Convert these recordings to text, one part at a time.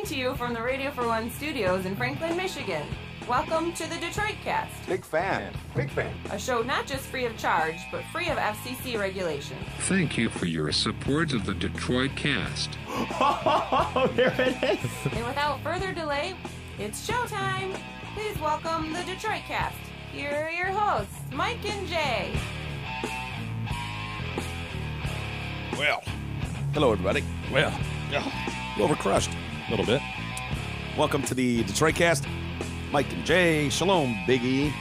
to you from the Radio for One studios in Franklin, Michigan. Welcome to the Detroit Cast. Big fan. Big fan. A show not just free of charge, but free of FCC regulation. Thank you for your support of the Detroit Cast. Oh, there it is. And without further delay, it's showtime. Please welcome the Detroit Cast. Here are your hosts, Mike and Jay. Well, hello everybody. Well, Overcrushed. a little bit. Welcome to the Detroit Cast. Mike and Jay. Shalom, Biggie.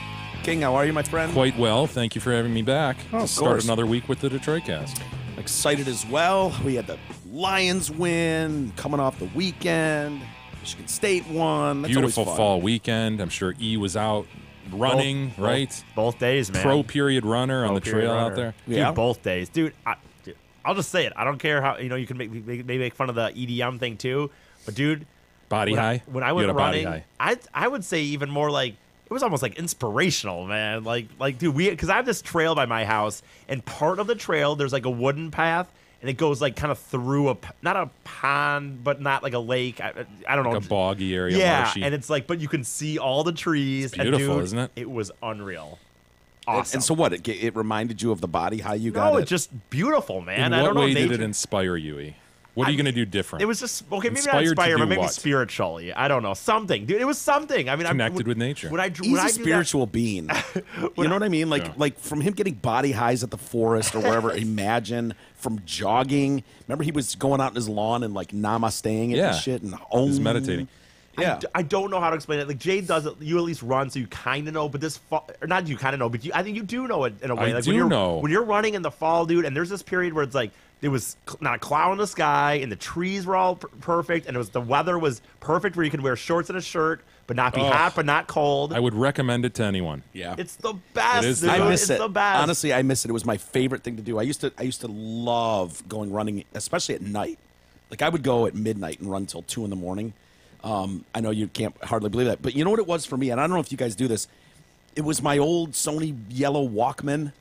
King, how are you, my friend? Quite well. Thank you for having me back. Oh, of Start course. another week with the Detroit Cast. Excited as well. We had the Lions win coming off the weekend. Michigan State won. That's Beautiful always fun. fall weekend. I'm sure E was out running, right? Both days, man. Pro period runner on the trail out there. Dude, Yeah. both days. Dude, I'll just say it. I don't care how, you can make fun of the EDM thing too. But, dude. Body high? When I You went had a body running, high. I would say even more like, it was almost like inspirational, man. Like, dude, because I have this trail by my house, and part of the trail, there's like a wooden path, and it goes like kind of through not a pond, but not like a lake. I don't know. Like a boggy area, Yeah, marshy. and it's like, but you can see all the trees. It's beautiful, and dude, isn't it? It was unreal. And- Awesome. And so what? It reminded you of the body, how you no, got it's just beautiful, man. In I what don't know. way did nature- it inspire you, E? What are you going to do different? It was just okay. Maybe Inspired not to inspired, do but maybe what? spiritually. I don't know, something, dude. It was something. I mean, Connected with nature. When I He's when a I do spiritual being. You know what I mean? Yeah. Like from him getting body highs at the forest or wherever. Imagine from jogging. Remember he was going out in his lawn and like namasteing it Yeah. and shit and He's meditating. Yeah. I don't know how to explain it. Like Jay does it. You at least run, so you kind of know. But this fall, or not you kind of know, but I think you do know it in a way. I Like do when you're, know. when you're running in the fall, dude. And there's this period where it's like there was not a cloud in the sky, and the trees were all perfect, and the weather was perfect where you could wear shorts and a shirt, but not be Oh. hot, but not cold. I would recommend it to anyone. Yeah. It's the best. It is dude. the I miss It's it. the best. Honestly, I miss it. It was my favorite thing to do. I used to love going running, especially at night. Like I would go at midnight and run until 2 a.m. I know you can't hardly believe that, but you know what it was for me, and I don't know if you guys do this. It was my old Sony yellow Walkman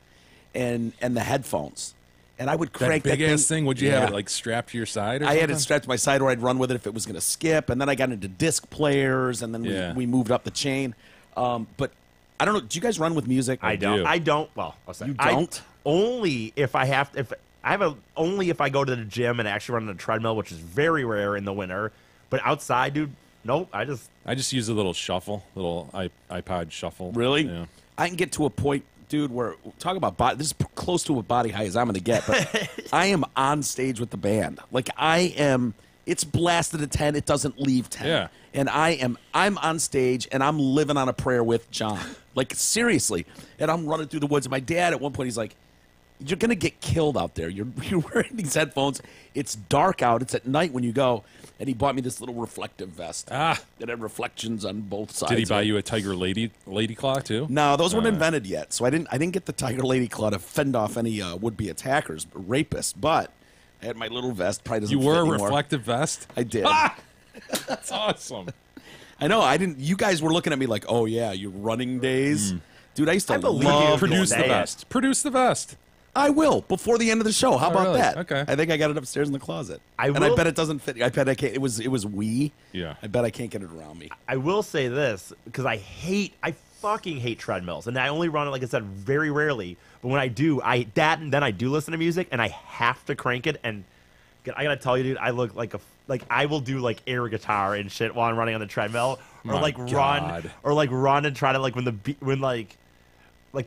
and the headphones, and I would That crank big that ass thing, would you Yeah. have it like strapped to your side or I something? had it strapped to my side, or I'd run with it if it was going to skip, and then I got into disc players, and then Yeah. we moved up the chain. But I don't know. Do you guys run with music? I don't. do. I don't. Well, I'll say You I- don't? only if I have. If I have a only if I go to the gym and actually run on a treadmill, which is very rare in the winter. But outside, dude, nope. I just use a little shuffle, little iPod shuffle. Really? Yeah. I can get to a point, dude, where talk about body. This is close to a body high as I'm going to get, but I am on stage with the band. Like I am. It's blasted at 10. It doesn't leave 10. Yeah. And I'm on stage and I'm living on a prayer with John. Like seriously. And I'm running through the woods. And my dad at one point he's like, "You're gonna get killed out there. You're wearing these headphones. It's dark out. It's at night when you go." And he bought me this little reflective vest that had reflections on both sides. Did he buy you a Tiger Lady Claw too? No, those weren't invented yet. So I didn't get the Tiger Lady Claw to fend off any would-be attackers, rapists. But I had my little vest. Probably doesn't You fit wore a anymore. reflective vest? I did. That's awesome. I know. I didn't. You guys were looking at me like, "Oh yeah, your running days." Dude, I used to I believe love you. Produce the say it. vest. Produce the vest. I will before the end of the show. How Oh, about really? that? Okay. I think I got it upstairs in the closet. I and will- I bet it doesn't fit. I bet I can't. It was wee. Yeah. I bet I can't get it around me. I will say this because I fucking hate treadmills, and I only run it, like I said, very rarely. But when I do, and then I do listen to music, and I have to crank it. And I gotta tell you, dude, I look like I will do like air guitar and shit while I'm running on the treadmill, or My like God. run and try to like when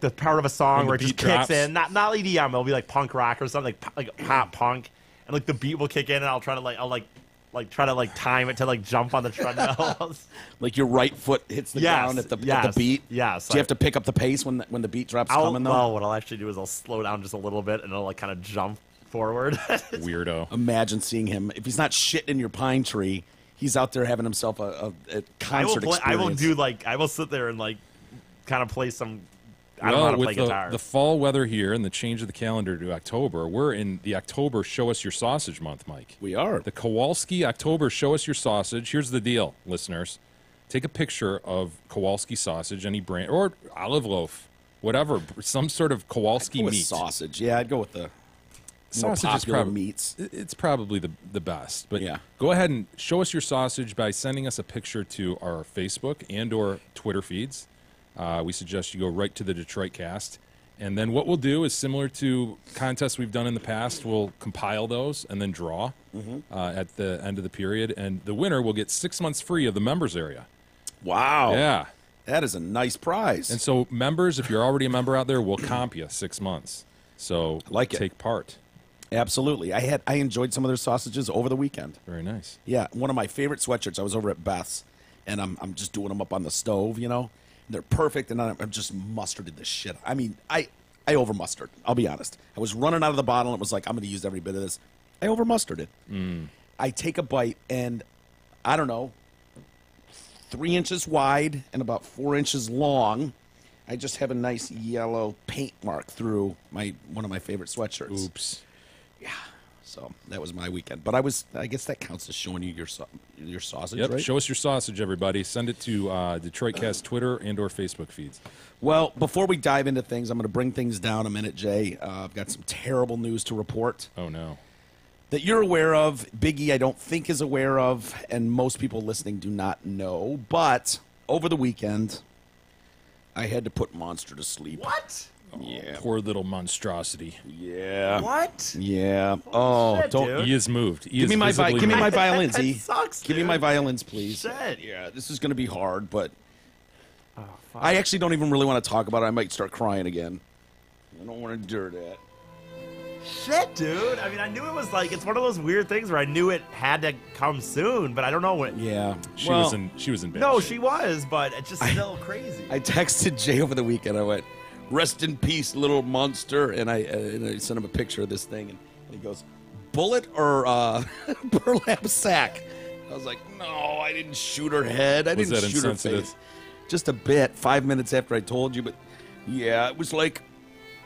the part of a song When the where it just beat kicks drops. in, not EDM, it'll be like punk rock or something like pop punk, and like the beat will kick in, and I'll try to time it to like jump on the treadmill. Like your right foot hits the Yes, ground at the yes, beat. yes. Do you have to pick up the pace when the beat drops What coming though? I'll actually do is I'll slow down just a little bit and I'll like kind of jump forward. Weirdo. Imagine seeing him if he's not shitting in your pine tree. He's out there having himself a concert experience. I will sit there and like kind of play some. I don't know how to play with guitar. the fall weather here and the change of the calendar to October, we're in the October Show Us Your Sausage month, Mike. We are. The Kowalski October Show Us Your Sausage. Here's the deal, listeners. Take a picture of Kowalski sausage, any brand, or olive loaf, whatever, some sort of Kowalski With meat. sausage. Yeah, I'd go with the sausage is popular meats. It's probably the best. But Yeah. go ahead and show us your sausage by sending us a picture to our Facebook and or Twitter feeds. We suggest you go right to the Detroit Cast. And then what we'll do is similar to contests we've done in the past. We'll compile those and then draw at the end of the period. And the winner will get 6 months free of the members area. Wow. Yeah. That is a nice prize. And so members, if you're already a member out there, we'll comp you 6 months. So like it. take part. Absolutely. I enjoyed some of their sausages over the weekend. Very nice. Yeah, one of my favorite sweatshirts. I was over at Beth's, and I'm just doing them up on the stove, you know. And they're perfect, and I'm just mustarded the shit. I mean, I over mustard. I'll be honest. I was running out of the bottle, and it was like, I'm going to use every bit of this. I over mustarded. I take a bite, and I don't know, 3 inches wide and about 4 inches long. I just have a nice yellow paint mark through one of my favorite sweatshirts. Oops. Yeah. So that was my weekend. But I guess that counts as showing you your sausage, Yep. right? Show us your sausage, everybody. Send it to Detroit Cast Twitter and or Facebook feeds. Well, before we dive into things, I'm going to bring things down a minute, Jay. I've got some terrible news to report Oh, no. that you're aware of. Biggie, I don't think, is aware of, and most people listening do not know. But over the weekend, I had to put Monster to sleep. What? Yeah. Poor little monstrosity. Yeah. What? Yeah. Oh, shit, don't. dude. He is moved. He Give is me my visibly give me my moved. violins, That E. sucks, Give me dude. my violins, please. Shit. Yeah, this is going to be hard, but Oh, fuck. I actually don't even really want to talk about it. I might start crying again. I don't want to endure that. Shit, dude. I mean, I knew it was like, it's one of those weird things where I knew it had to come soon, but I don't know when. Yeah. She Well, was in bed. No, she was, but it's just still crazy. I texted Jay over the weekend. I went, "Rest in peace, little monster," and I sent him a picture of this thing, and he goes, "Bullet or burlap sack?" I was like, "No, I didn't shoot her head. I Was didn't that shoot her insensitive? face. Just a bit. 5 minutes after I told you, but yeah, it was like."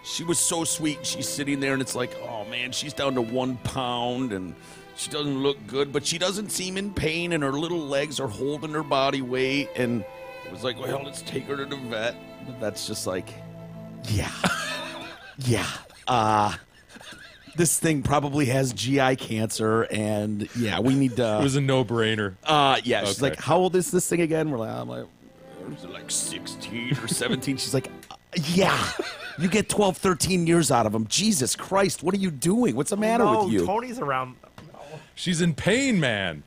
She was so sweet. She's sitting there, and it's like, oh, man, she's down to 1 pound, and she doesn't look good, but she doesn't seem in pain, and her little legs are holding her body weight. And it was like, well, let's take her to the vet. But that's just like, yeah. Yeah. This thing probably has GI cancer, and, yeah, we need to... It was a no-brainer. Yeah, she's Okay. like, how old is this thing again? I'm like 16 or 17. She's like, yeah. You get 12, 13 years out of them. Jesus Christ, what are you doing? What's the matter no, with you? Tony's around. No. She's in pain, man.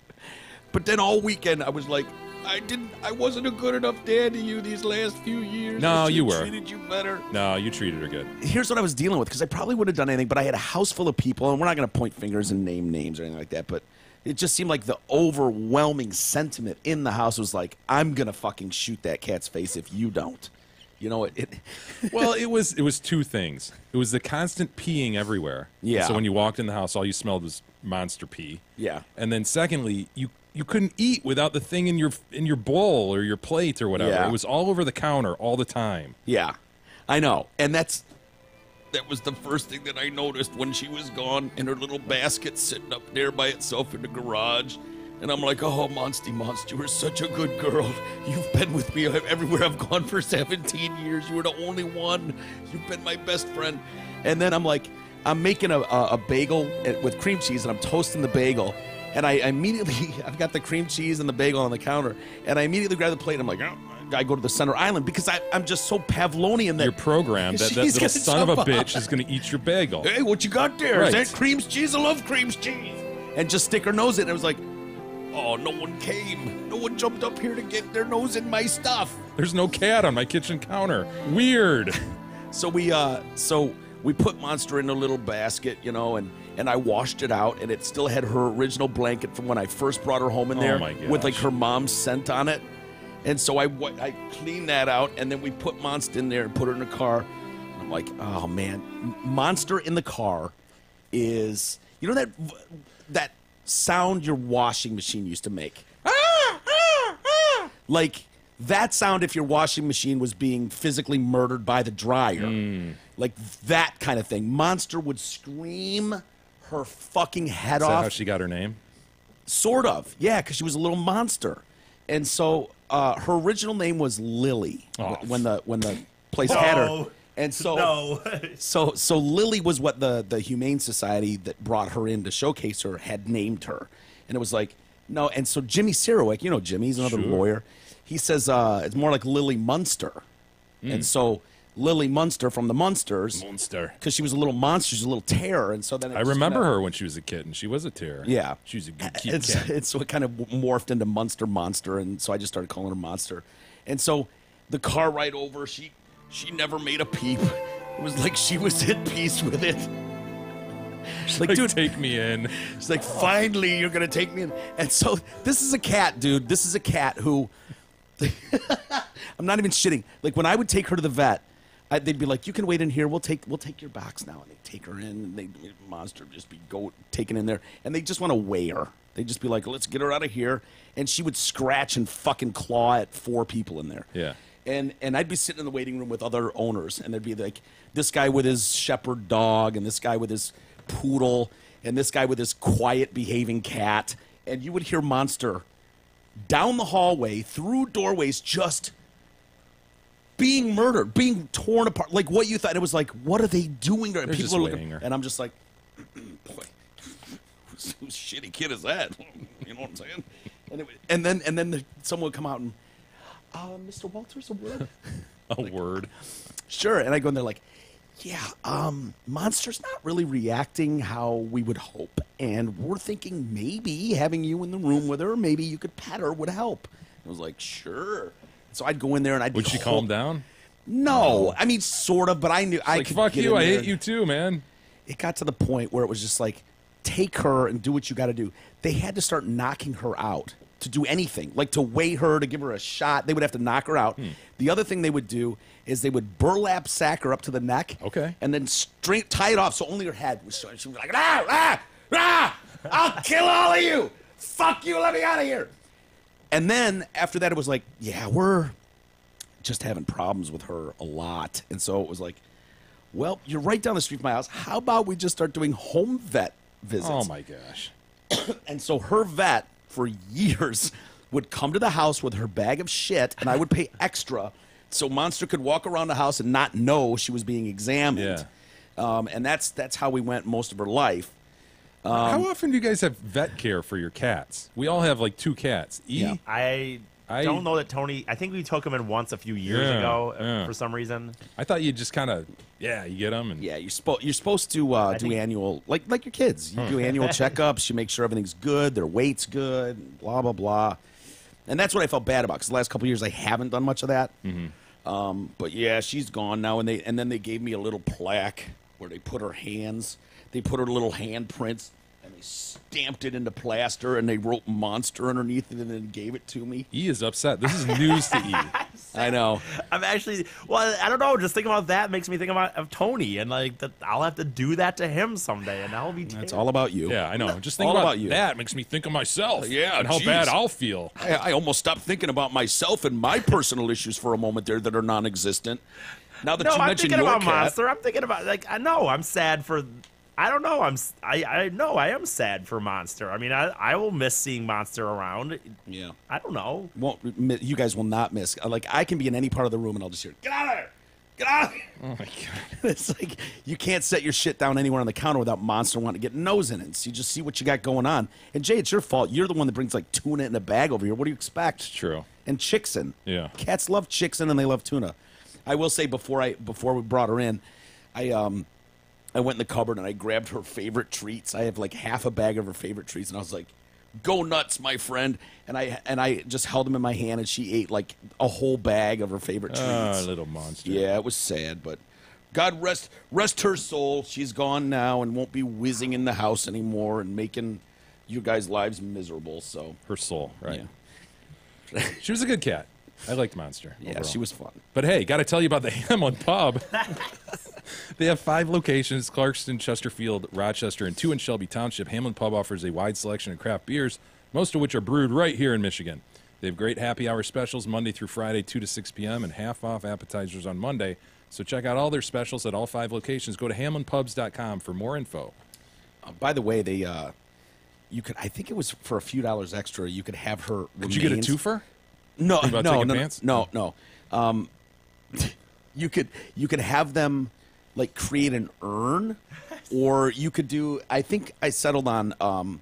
But then all weekend I was like, I wasn't a good enough dad to you these last few years. No, I should've you were. treated you better. No, you treated her good. Here's what I was dealing with, because I probably would have done anything, but I had a house full of people, and we're not going to point fingers and name names or anything like that, but it just seemed like the overwhelming sentiment in the house was like, I'm going to fucking shoot that cat's face if you don't. You know, Well, it was two things. It was the constant peeing everywhere. Yeah. So when you walked in the house, all you smelled was monster pee. Yeah. And then secondly, you couldn't eat without the thing in your bowl or your plate or whatever. Yeah. It was all over the counter all the time. Yeah, I know. And that was the first thing that I noticed when she was gone, in her little basket sitting up there by itself in the garage. And I'm like, oh, Monsty, you were such a good girl. You've been with me everywhere I've gone for 17 years. You were the only one. You've been my best friend. And then I'm like, I'm making a bagel with cream cheese, and I'm toasting the bagel. And I immediately, I've got the cream cheese and the bagel on the counter, and I immediately grab the plate, and I'm like, oh, I go to the center island, because I'm just so Pavlovian that Your program, that she's little gonna son of a jump bitch up. is going to eat your bagel. Hey, what you got there? Is Right. that cream cheese? I love cream cheese. And just stick her nose in. And it was like, oh, no one came. No one jumped up here to get their nose in my stuff. There's no cat on my kitchen counter. Weird. So we put Monster in a little basket, you know, and I washed it out, and it still had her original blanket from when I first brought her home in there, my gosh. with like her mom's scent on it. And so I cleaned that out, and then we put Monster in there and put her in the car. And I'm like, oh man, Monster in the car is, you know, that sound your washing machine used to make. Like that sound if your washing machine was being physically murdered by the dryer. Like that kind of thing. Monster would scream her fucking head Is that off. how she got her name? Sort of. Yeah, because she was a little monster. And so her original name was Lily Oh. when the place had her. And so, No. so Lily was what the Humane Society that brought her in to showcase her had named her, and it was like no. And so Jimmy Sirowik, you know Jimmy, he's another Sure. lawyer. He says it's more like Lily Munster, and so Lily Munster from the Munsters, Monster. because she was a little monster, she was a little terror, and so then it I just remember kinda- her when she was a kid, and she was a terror. Yeah, She was a good cute it's, cat. it's so it kind of morphed into Monster, and so I just started calling her Monster. And so the car ride over, she never made a peep. It was like she was at peace with it. She's like, dude, take me in. she's like, finally, you're gonna take me in. And so this is a cat, dude. This is a cat who I'm not even shitting. Like when I would take her to the vet, they'd be like, "You can wait in here. We'll take your box now." And they take her in, and Monster just be taken in there, and they just want to weigh her. They'd just be like, "Let's get her out of here," and she would scratch and fucking claw at 4 people in there. Yeah. And I'd be sitting in the waiting room with other owners, and there'd be like this guy with his shepherd dog, and this guy with his poodle, and this guy with his quiet behaving cat, and you would hear Monster down the hallway through doorways just being murdered, being torn apart, like what you thought. It was like, what are they doing? They're just are weighing her. and I'm just like, boy, whose shitty kid is that? You know what I'm saying? And then someone would come out and, Mr. Walters, a word? A word. Sure. And I go in there like, yeah, Monster's not really reacting how we would hope. And we're thinking maybe having you in the room with her, maybe you could pet her would help. I was like, sure. So I'd go in there and I'd Would be she calm down? No. I mean, sort of, but I knew I Like, could fuck get you, in I there hate and- you too, man. It got to the point where it was just like, take her and do what you got to do. They had to start knocking her out to do anything, like to weigh her, to give her a shot. They would have to knock her out. The other thing they would do is they would burlap sack her up to the neck. Okay. And then straight tie it off so only her head was showing. She'd be like, I'll kill all of you. Fuck you, let me out of here. And then after that, it was like, yeah, we're just having problems with her a lot. And so it was like, well, you're right down the street from my house. How about we just start doing home vet visits? Oh my gosh. And so her vet, for years, would come to the house with her bag of shit, and I would pay extra so Monster could walk around the house and not know she was being examined. Yeah. And that's how we went most of her life. How often do you guys have vet care for your cats? We all have like 2 cats. Yeah. I don't know that Tony. I think we took him in once a few years Yeah, ago yeah. for some reason. I thought you just kind of, you get them. And Yeah, you're supposed to do think- annual, like your kids. You do annual checkups. You make sure everything's good, their weight's good, blah, blah, blah. And that's what I felt bad about, because the last couple of years I haven't done much of that. But yeah, she's gone now, and then they gave me a little plaque where they put her hands, they put her little handprints, and they stamped it into plaster, and they wrote Monster underneath it, and then gave it to me. E is upset. This is news to E. I know. I'm actually, well, I don't know. Just thinking about that makes me think of Tony, and like that I'll have to do that to him someday, and that'll be. That's all about you. Yeah, I know. Just think All about about you. that makes me think of myself. Yeah, and how geez. bad I'll feel. I almost stopped thinking about myself and my personal issues for a moment there that are non-existent. Now that No, you I'm mentioned thinking your about cat, Monster. I'm thinking about like I know I'm sad for. I don't know. I know I am sad for Monster. I mean, I will miss seeing Monster around. yeah, I don't know. you guys will not miss. Like I can be in any part of the room and I'll just hear, "Get out of there! Get out!" Of there! Oh my god. It's like you can't set your shit down anywhere on the counter without Monster wanting to get nose in it. So you just see what you got going on. And Jay, it's your fault. You're the one that brings like tuna in a bag over here. What do you expect? True. And chicksen. Yeah. Cats love chicksen and they love tuna. I will say before we brought her in, I went in the cupboard and I grabbed her favorite treats. I have like half a bag of her favorite treats, and I was like, "Go nuts, my friend!" And I just held them in my hand, and she ate like a whole bag of her favorite treats. Little monster. Yeah, it was sad, but God rest her soul. She's gone now and won't be whizzing in the house anymore and making you guys' lives miserable. So Her soul, right? yeah, She was a good cat. I liked Monster. yeah, overall. she was fun. But hey, got to tell you about the Hamlin Pub. They have 5 locations: Clarkston, Chesterfield, Rochester, and 2 in Shelby Township. Hamlin Pub offers a wide selection of craft beers, most of which are brewed right here in Michigan. They have great happy hour specials Monday through Friday, 2 to 6 p.m., and half-off appetizers on Monday. So check out all their specials at all 5 locations. Go to hamlinpubs.com for more info. By the way, they you could, I think it was for a few dollars extra, you could have her. Did you get a remains- twofer? No, Think about no, taking no, pants? no, no. you could have them like create an urn, or you could do. I think I settled on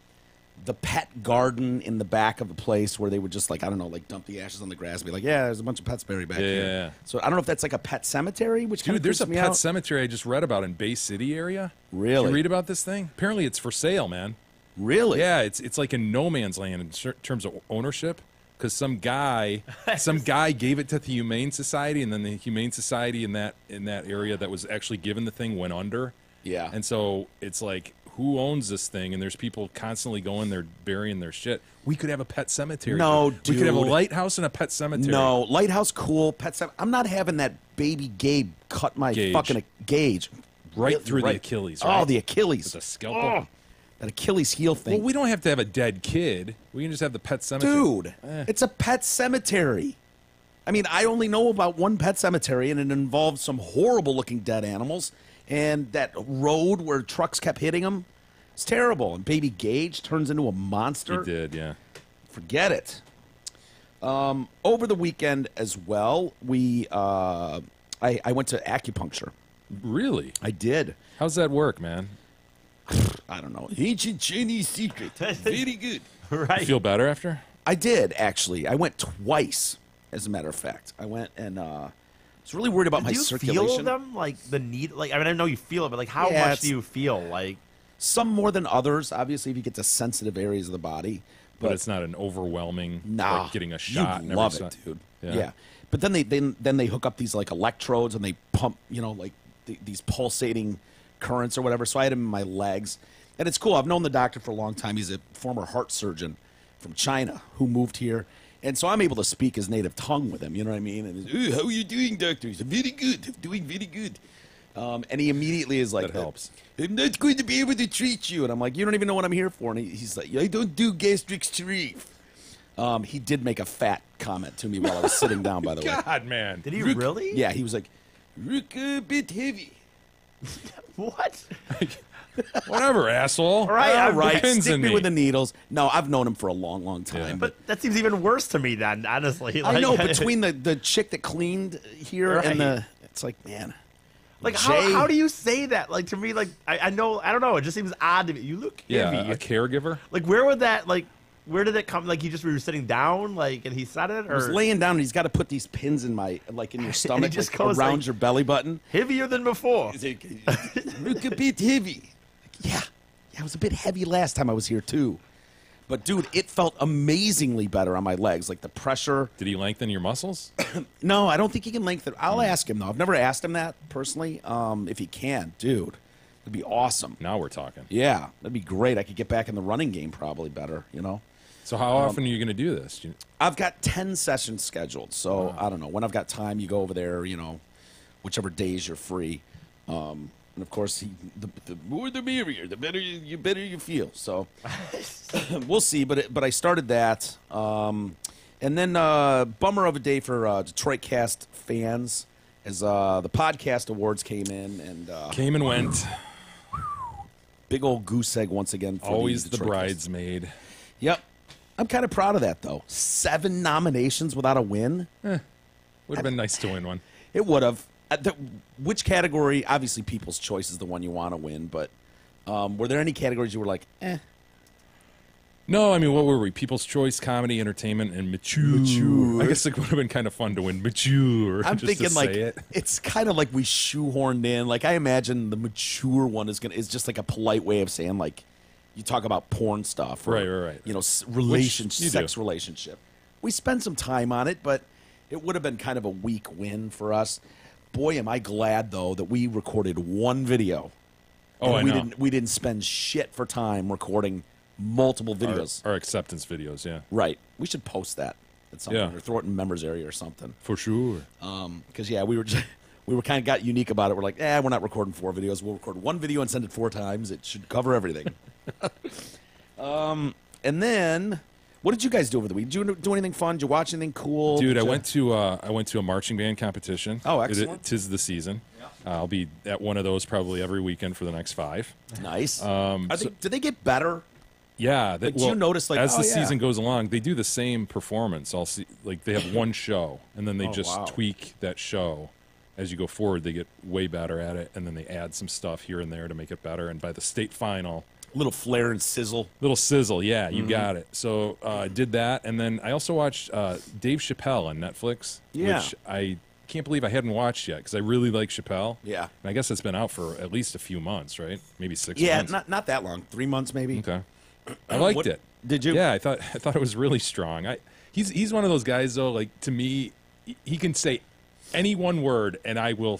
the pet garden in the back of the place where they would just like, I don't know, like dump the ashes on the grass and be like, yeah, there's a bunch of pets buried back here. Yeah. So I don't know if that's like a pet cemetery, which kind Dude, of there's a me pet out. cemetery I just read about in Bay City area. Really? Did you read about this thing? Apparently it's for sale, man. Really? Yeah, it's like in no man's land in terms of ownership, because some guy gave it to the Humane Society, and then the Humane Society in that area that was actually given the thing went under. Yeah. And so it's like, who owns this thing? And there's people constantly going there burying their shit. We could have a pet cemetery. No, We could have a dude. lighthouse and a pet cemetery. No, lighthouse, cool. Pet cemetery. I'm not having that baby Gabe cut my Gauge. fucking gauge. Right Really, through the Achilles, right? Oh, the Achilles. With a scalpel. Oh, that Achilles heel thing. Well, we don't have to have a dead kid. We can just have the pet cemetery. Dude, it's a pet cemetery. I mean, I only know about one pet cemetery, and it involved some horrible-looking dead animals. And that road where trucks kept hitting him, it's terrible. And Baby Gage turns into a monster. He did, yeah. Forget it. Over the weekend as well, I went to acupuncture. Really? I did. How's that work, man? I don't know. Ancient Chinese secret. Very good. Right. You feel better after? I did, actually. I went twice, as a matter of fact. I went and was really worried about my Do you circulation. feel them like the need? Like, I mean, I know you feel it, but like, how Yeah, much it's- do you feel? Like, Some more than others, obviously, if you get to sensitive areas of the body. But it's not an overwhelming, Nah, like getting a shot. you and love every it, si- dude. Yeah. Yeah. But then they hook up these like electrodes and they pump, like these pulsating currents or whatever. So I had them in my legs, and it's cool. I've known the doctor for a long time. He's a former heart surgeon from China who moved here, and so I'm able to speak his native tongue with him. You know what I mean? And he's, "Ooh, how are you doing, doctor?" He's very good. I'm doing very good. And he immediately is like, That helps. "I'm not going to be able to treat you." And I'm like, "You don't even know what I'm here for." And he's like, "I don't do gastric sleeve." He did make a fat comment to me while I was sitting down, by the way. God, man. did he really? Yeah, he was like, "Rook a bit heavy." What? Whatever, asshole. Right, All I'm right, Pins stick in me me. with the needles. No, I've known him for a long, long time. Yeah. But But that seems even worse to me then, honestly. I Like, know between the chick that cleaned here and Right. it's like, man. like Jay- how do you say that? Like, to me, like, I know, I don't know. It just seems odd to me. You look Yeah, heavy. a caregiver. Like, where would that, like, where did it come? Like, we were sitting down, like, and he said it? I was Or laying down and he's got to put these pins in in your stomach, just like, goes around like- your belly button. heavier than before? He's like, "Look a bit heavy." Yeah, it was a bit heavy last time I was here too. But dude, it felt amazingly better on my legs. Like the pressure. Did he lengthen your muscles? No, I don't think he can lengthen. I'll ask him though. I've never asked him that personally. If he can, dude, it'd be awesome. Now we're talking. Yeah, that'd be great. I could get back in the running game probably better. So how often are you going to do this? I've got 10 sessions scheduled, so I don't know. When I've got time, you go over there, whichever days you're free. And of course, the more the merrier, the better you feel. So we'll see. But I started that, and then bummer of a day for Detroit Cast fans, as the podcast awards came in, and Came and went. big old goose egg once again. For Always the Detroit Cast. bridesmaid. Yep, I'm kind of proud of that though. 7 nominations without a win. Would have been nice to win one. It would have. Which category? Obviously, People's Choice is the one you want to win, but were there any categories you were like, eh? No, I mean, what were we? People's Choice, Comedy, Entertainment, and Mature. I guess it would have been kind of fun to win Mature. I'm just thinking to like say it. it's kind of like we shoehorned in. Like I imagine the Mature one is just like a polite way of saying like you talk about porn stuff, or, Right. Relationship, you sex do. relationship. We spent some time on it, but it would have been kind of a weak win for us. Boy, am I glad though that we recorded one video. Oh, and I know. We didn't spend shit for time recording multiple videos. Our acceptance videos, yeah. Right. We should post that at some Yeah. point or throw it in members area or something. For sure. Because we were kind of got unique about it. We're like, we're not recording 4 videos. We'll record one video and send it 4 times. It should cover everything. And then, what did you guys do over the week? Did you do anything fun? Did you watch anything cool? Dude, Did I you- went to a marching band competition. Oh, excellent. Tis the season. I'll be at one of those probably every weekend for the next 5. Nice. Did they get better? Yeah. Like, did you notice, like, as oh, the yeah. season goes along, they do the same performance. Like they have one show, and then they Oh, just wow. tweak that show as you go forward, they get way better at it, and then they add some stuff here and there to make it better. And by the state final, Little flair and sizzle. little sizzle, yeah, you got it. So I did that, and then I also watched Dave Chappelle on Netflix, Yeah. which I can't believe I hadn't watched yet because I really like Chappelle. Yeah. And I guess it's been out for at least a few months, right? Maybe 6 Yeah, months. not that long. 3 months maybe. Okay. I liked What- it. Did you? Yeah, I thought it was really strong. He's one of those guys though. Like to me, he can say any one word, and I will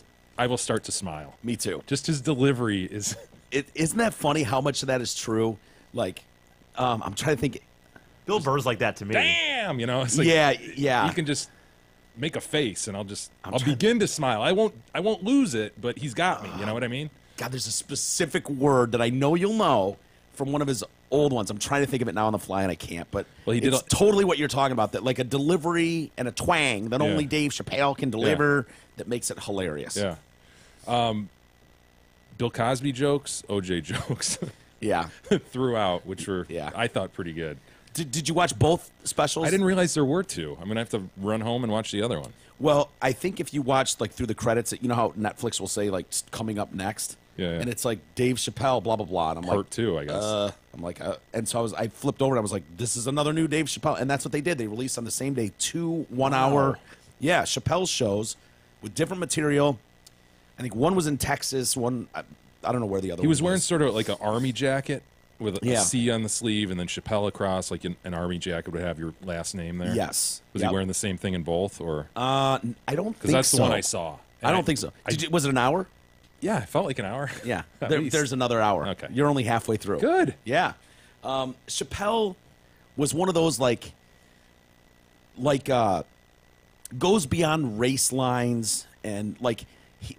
start to smile. Me too. Just his delivery is. Isn't that funny how much of that is true? Like, I'm trying to think. Bill Burr's like that to me. Damn, it's like, Yeah. You can just make a face, and I'll trying- begin to smile. I won't lose it, but he's got me. You know what I mean? God, there's a specific word that I know you'll know from one of his old ones. I'm trying to think of it now on the fly, and I can't. But Well, he did it's totally what you're talking about. That like a delivery and a twang that Yeah. only Dave Chappelle can deliver. That makes it hilarious. Yeah. Bill Cosby jokes, OJ jokes Yeah. throughout, which were Yeah. I thought pretty good. Did you watch both specials? I didn't realize there were two. I'm gonna have to run home and watch the other one. Well, I think if you watched like through the credits, you know how Netflix will say like coming up next, Yeah. and it's like Dave Chappelle, blah blah blah, and I'm Part like, two, I guess. and so I flipped over and I was like, this is another new Dave Chappelle, and that's what they did. They released on the same day 2 1-hour, Chappelle shows with different material. I think one was in Texas, one I don't know where the other. He was one wearing sort of like an army jacket with a Yeah. C on the sleeve, and then Chappelle across, like an army jacket would have your last name there. Yes. Was Yep. he wearing the same thing in both, or I don't because think that's so. the one I saw? I don't think so. Was it an hour? Yeah, it felt like an hour. Yeah. At There, least. there's another hour. Okay. You're only halfway through. Good. Yeah. Chappelle was one of those like goes beyond race lines, and like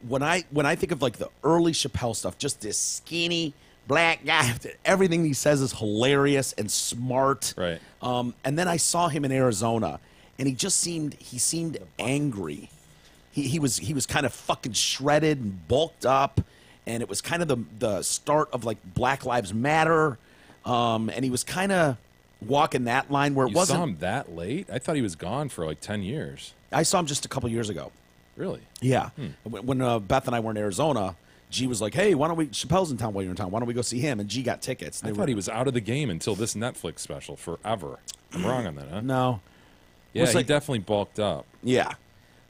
when I think of like the early Chappelle stuff, just this skinny black guy, everything he says is hilarious and smart. Right. And then I saw him in Arizona, and he seemed angry. He was kind of fucking shredded and bulked up, and it was kind of the start of like Black Lives Matter, and he was kind of walking that line where it You wasn't. saw him that late? I thought he was gone for like 10 years. I saw him just a couple years ago. Really? Yeah, when Beth and I were in Arizona, G was like, "Hey, why don't we? Chappelle's in town while you're in town. Why don't we go see him?" And G got tickets. I thought he was out of the game until this Netflix special forever. I'm wrong on that, huh? No. Yeah, was he like- definitely bulked up. Yeah.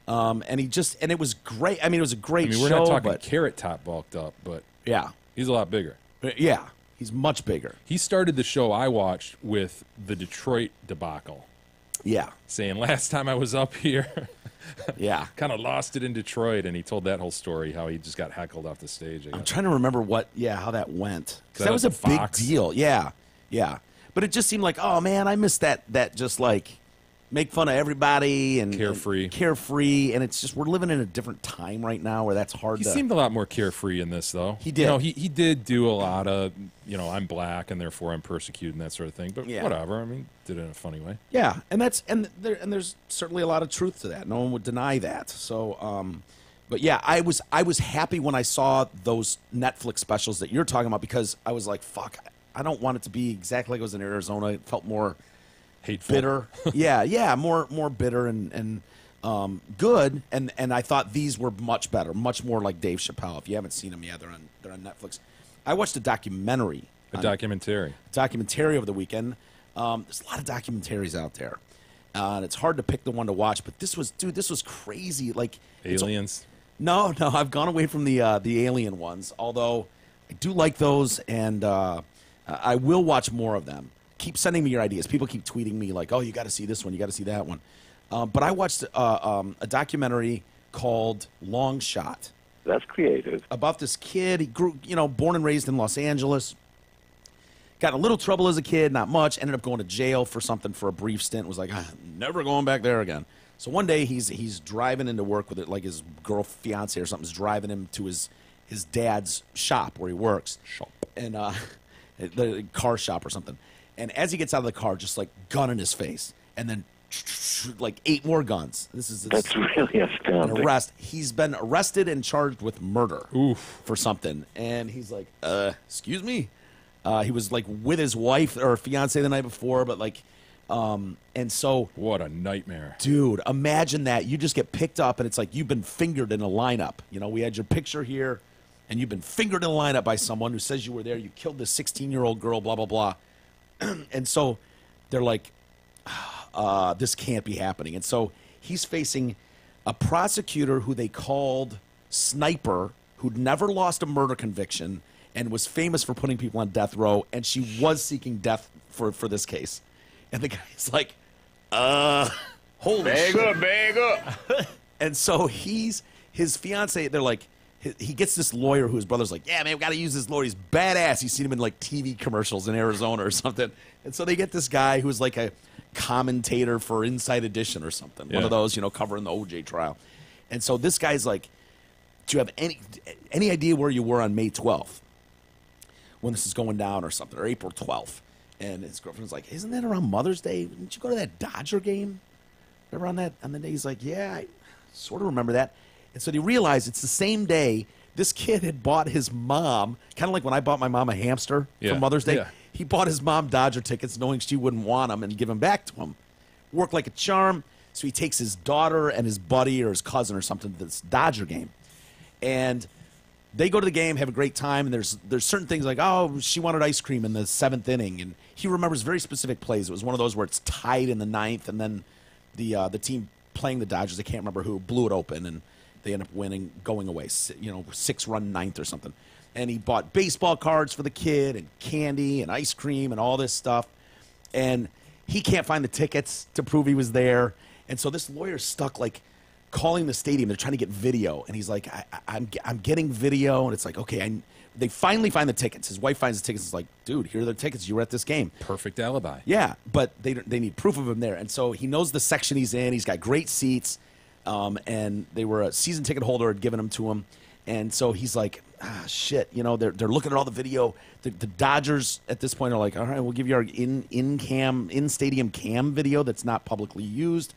And it was great. I mean, it was a I great mean, show. we're not talking but Carrot Top bulked up, but yeah, he's a lot bigger. yeah, he's much bigger. He started the show I watched with the Detroit debacle, Yeah, saying last time I was up here, yeah. kind of lost it in Detroit, and he told that whole story how he just got heckled off the stage. I'm trying to remember how that went. 'Cause That that was a was big Fox? deal. Yeah, yeah. But it just seemed like, oh man, I missed that just like make fun of everybody and carefree, and it's just we're living in a different time right now where that's hard He to. seemed a lot more carefree in this, though. He did. You know, he did do a lot of, I'm black and therefore I'm persecuted and that sort of thing. But Yeah. whatever. I mean, did it in a funny way. Yeah, and there's certainly a lot of truth to that. No one would deny that. So, but yeah, I was happy when I saw those Netflix specials that you're talking about because I was like, fuck, I don't want it to be exactly like it was in Arizona. It felt more Hateful. bitter. yeah, more bitter and good. And I thought these were much better, much more like Dave Chappelle. If you haven't seen them yet, they're on Netflix. I watched a documentary. A documentary. Over the weekend. There's a lot of documentaries out there, and it's hard to pick the one to watch. But this was crazy. Like Aliens. No, I've gone away from the alien ones. Although I do like those, and I will watch more of them. Keep sending me your ideas. People keep tweeting me like, "Oh, you got to see this one. You got to see that one." But I watched a documentary called Long Shot. That's creative. About this kid. He grew, born and raised in Los Angeles. Got in a little trouble as a kid, not much. Ended up going to jail for something for a brief stint. Was like, never going back there again. So one day he's driving into work with it, like his fiance or something's driving him to his dad's shop where he works. And the car shop or something. And as he gets out of the car, just like gun in his face, and then like 8 more guns. That's really astounding. An arrest. He's been arrested and charged with murder for something. And he's like, excuse me. He was like with his wife or fiance the night before, but like And so, What a nightmare. dude, imagine that. You just get picked up, and it's like you've been fingered in a lineup. You know, we had your picture here, and you've been fingered in a lineup by someone who says you were there. You killed this 16-year-old girl, blah, blah, blah. And so they're like, this can't be happening. And so he's facing a prosecutor who they called Sniper, who'd never lost a murder conviction and was famous for putting people on death row, and she was seeking death for this case. And the guy's like, holy shit. Bag up. And so his fiance, they're like, he gets this lawyer who his brother's like, yeah, man, we got to use this lawyer. He's badass. You've seen him in like TV commercials in Arizona or something. And so they get this guy who's like a commentator for Inside Edition or something. One of those, you know, covering the OJ trial. And so this guy's like, do you have any idea where you were on May 12th when this is going down or something, or April 12th? And his girlfriend's like, isn't that around Mother's Day? Didn't you go to that Dodger game? Remember on the day? He's like, yeah, I sort of remember that. And so they realize it's the same day this kid had bought his mom, kind of like when I bought my mom a hamster for Mother's Day. Yeah. He bought his mom Dodger tickets knowing she wouldn't want them and give them back to him. Worked like a charm. So he takes his daughter and his buddy or his cousin or something to this Dodger game. And they go to the game, have a great time, and there's certain things like, oh, she wanted ice cream in the 7th inning. And he remembers very specific plays. It was one of those where it's tied in the 9th, and then the team playing the Dodgers, I can't remember who, blew it open, and they end up winning, going away, 6-run 9th or something. And he bought baseball cards for the kid and candy and ice cream and all this stuff. And he can't find the tickets to prove he was there. And so this lawyer's stuck, like, calling the stadium. They're trying to get video. And he's like, I'm getting video. And it's like, okay, they finally find the tickets. His wife finds the tickets. It's like, dude, here are the tickets. You were at this game. Perfect alibi. Yeah, but they need proof of him there. And so he knows the section he's in. He's got great seats. And they were a season ticket holder had given them to him. And so he's like, shit, you know, they're looking at all the video. The Dodgers at this point are like, all right, we'll give you our in-stadium cam video that's not publicly used.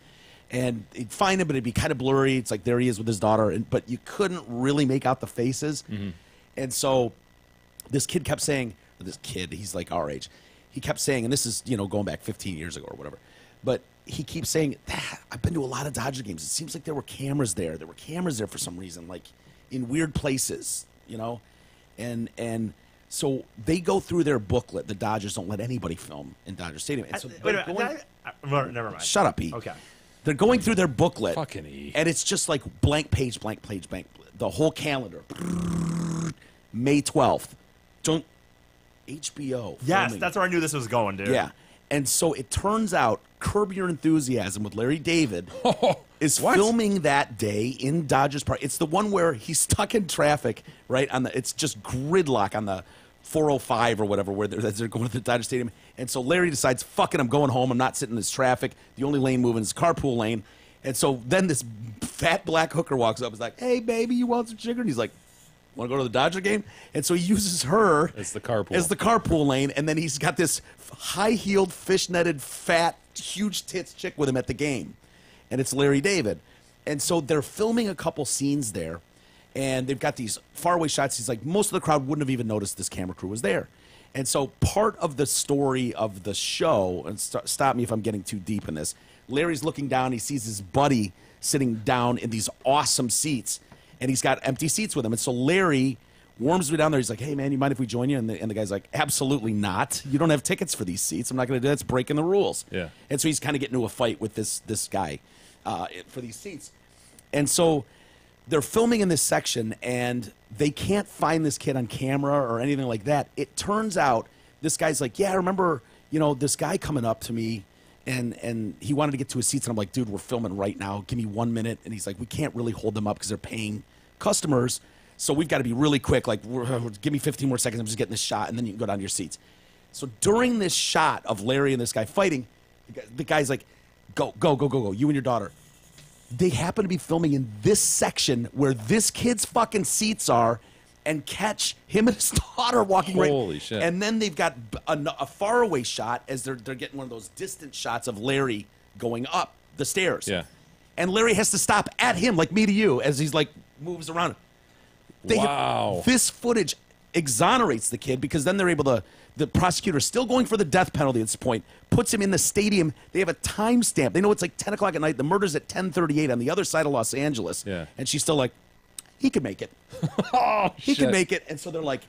And he'd find him, but it'd be kind of blurry. It's like there he is with his daughter, but you couldn't really make out the faces. Mm-hmm. And so this kid kept saying, he's like our age, he kept saying, and this is, you know, going back 15 years ago or whatever, but he keeps saying, I've been to a lot of Dodger games. It seems like there were cameras there. There were cameras there for some reason, like in weird places, you know? And so they go through their booklet. The Dodgers don't let anybody film in Dodger Stadium. And so wait a minute. Never mind. Shut up, Pete. Okay. They're going through their booklet. Fucking E. And it's just like blank page, the whole calendar. May 12th. HBO. Yes, filming. that's where I knew this was going, dude. Yeah. And so it turns out Curb Your Enthusiasm with Larry David is filming that day in Dodgers Park. It's the one where he's stuck in traffic, right? It's just gridlock on the 405 or whatever, where they're going to the Dodger Stadium. And so Larry decides, fuck it, I'm going home. I'm not sitting in this traffic. The only lane moving is carpool lane. And so then this fat black hooker walks up and is like, hey, baby, you want some sugar? And he's like, want to go to the Dodger game? And so he uses her as the carpool lane. And then he's got this high-heeled, fish-netted, fat, huge tits chick with him at the game. And it's Larry David. And so they're filming a couple scenes there. And they've got these faraway shots. He's like, most of the crowd wouldn't have even noticed this camera crew was there. And so part of the story of the show, and stop me if I'm getting too deep in this, Larry's looking down. He sees his buddy sitting down in these awesome seats, and he's got empty seats with him. And so Larry warms me down there. He's like, hey, man, you mind if we join you? And the guy's like, absolutely not. You don't have tickets for these seats. I'm not going to do that. It's breaking the rules. Yeah. And so he's kind of getting into a fight with this guy for these seats. And so they're filming in this section, and they can't find this kid on camera or anything like that. It turns out this guy's like, yeah, I remember, you know, this guy coming up to me, and he wanted to get to his seats. And I'm like, dude, we're filming right now. Give me 1 minute. And he's like, we can't really hold them up because they're paying customers. So we've got to be really quick. Like, give me 15 more seconds. I'm just getting this shot, and then you can go down to your seats. So during this shot of Larry and this guy fighting, the guy's like, go, you and your daughter. They happen to be filming in this section where this kid's fucking seats are, and catch him and his daughter walking Holy shit. And then they've got a faraway shot as they're getting one of those distant shots of Larry going up the stairs. Yeah. And Larry has to stop at him, like me to you, as he's like moves around. Wow. This footage exonerates the kid because then they're able to The prosecutor is still going for the death penalty at this point, puts him in the stadium. They have a timestamp. They know it's like 10 o'clock at night. The murder's at 10:38 on the other side of Los Angeles. Yeah. And she's still like, he could make it. He could make it. And so they're like,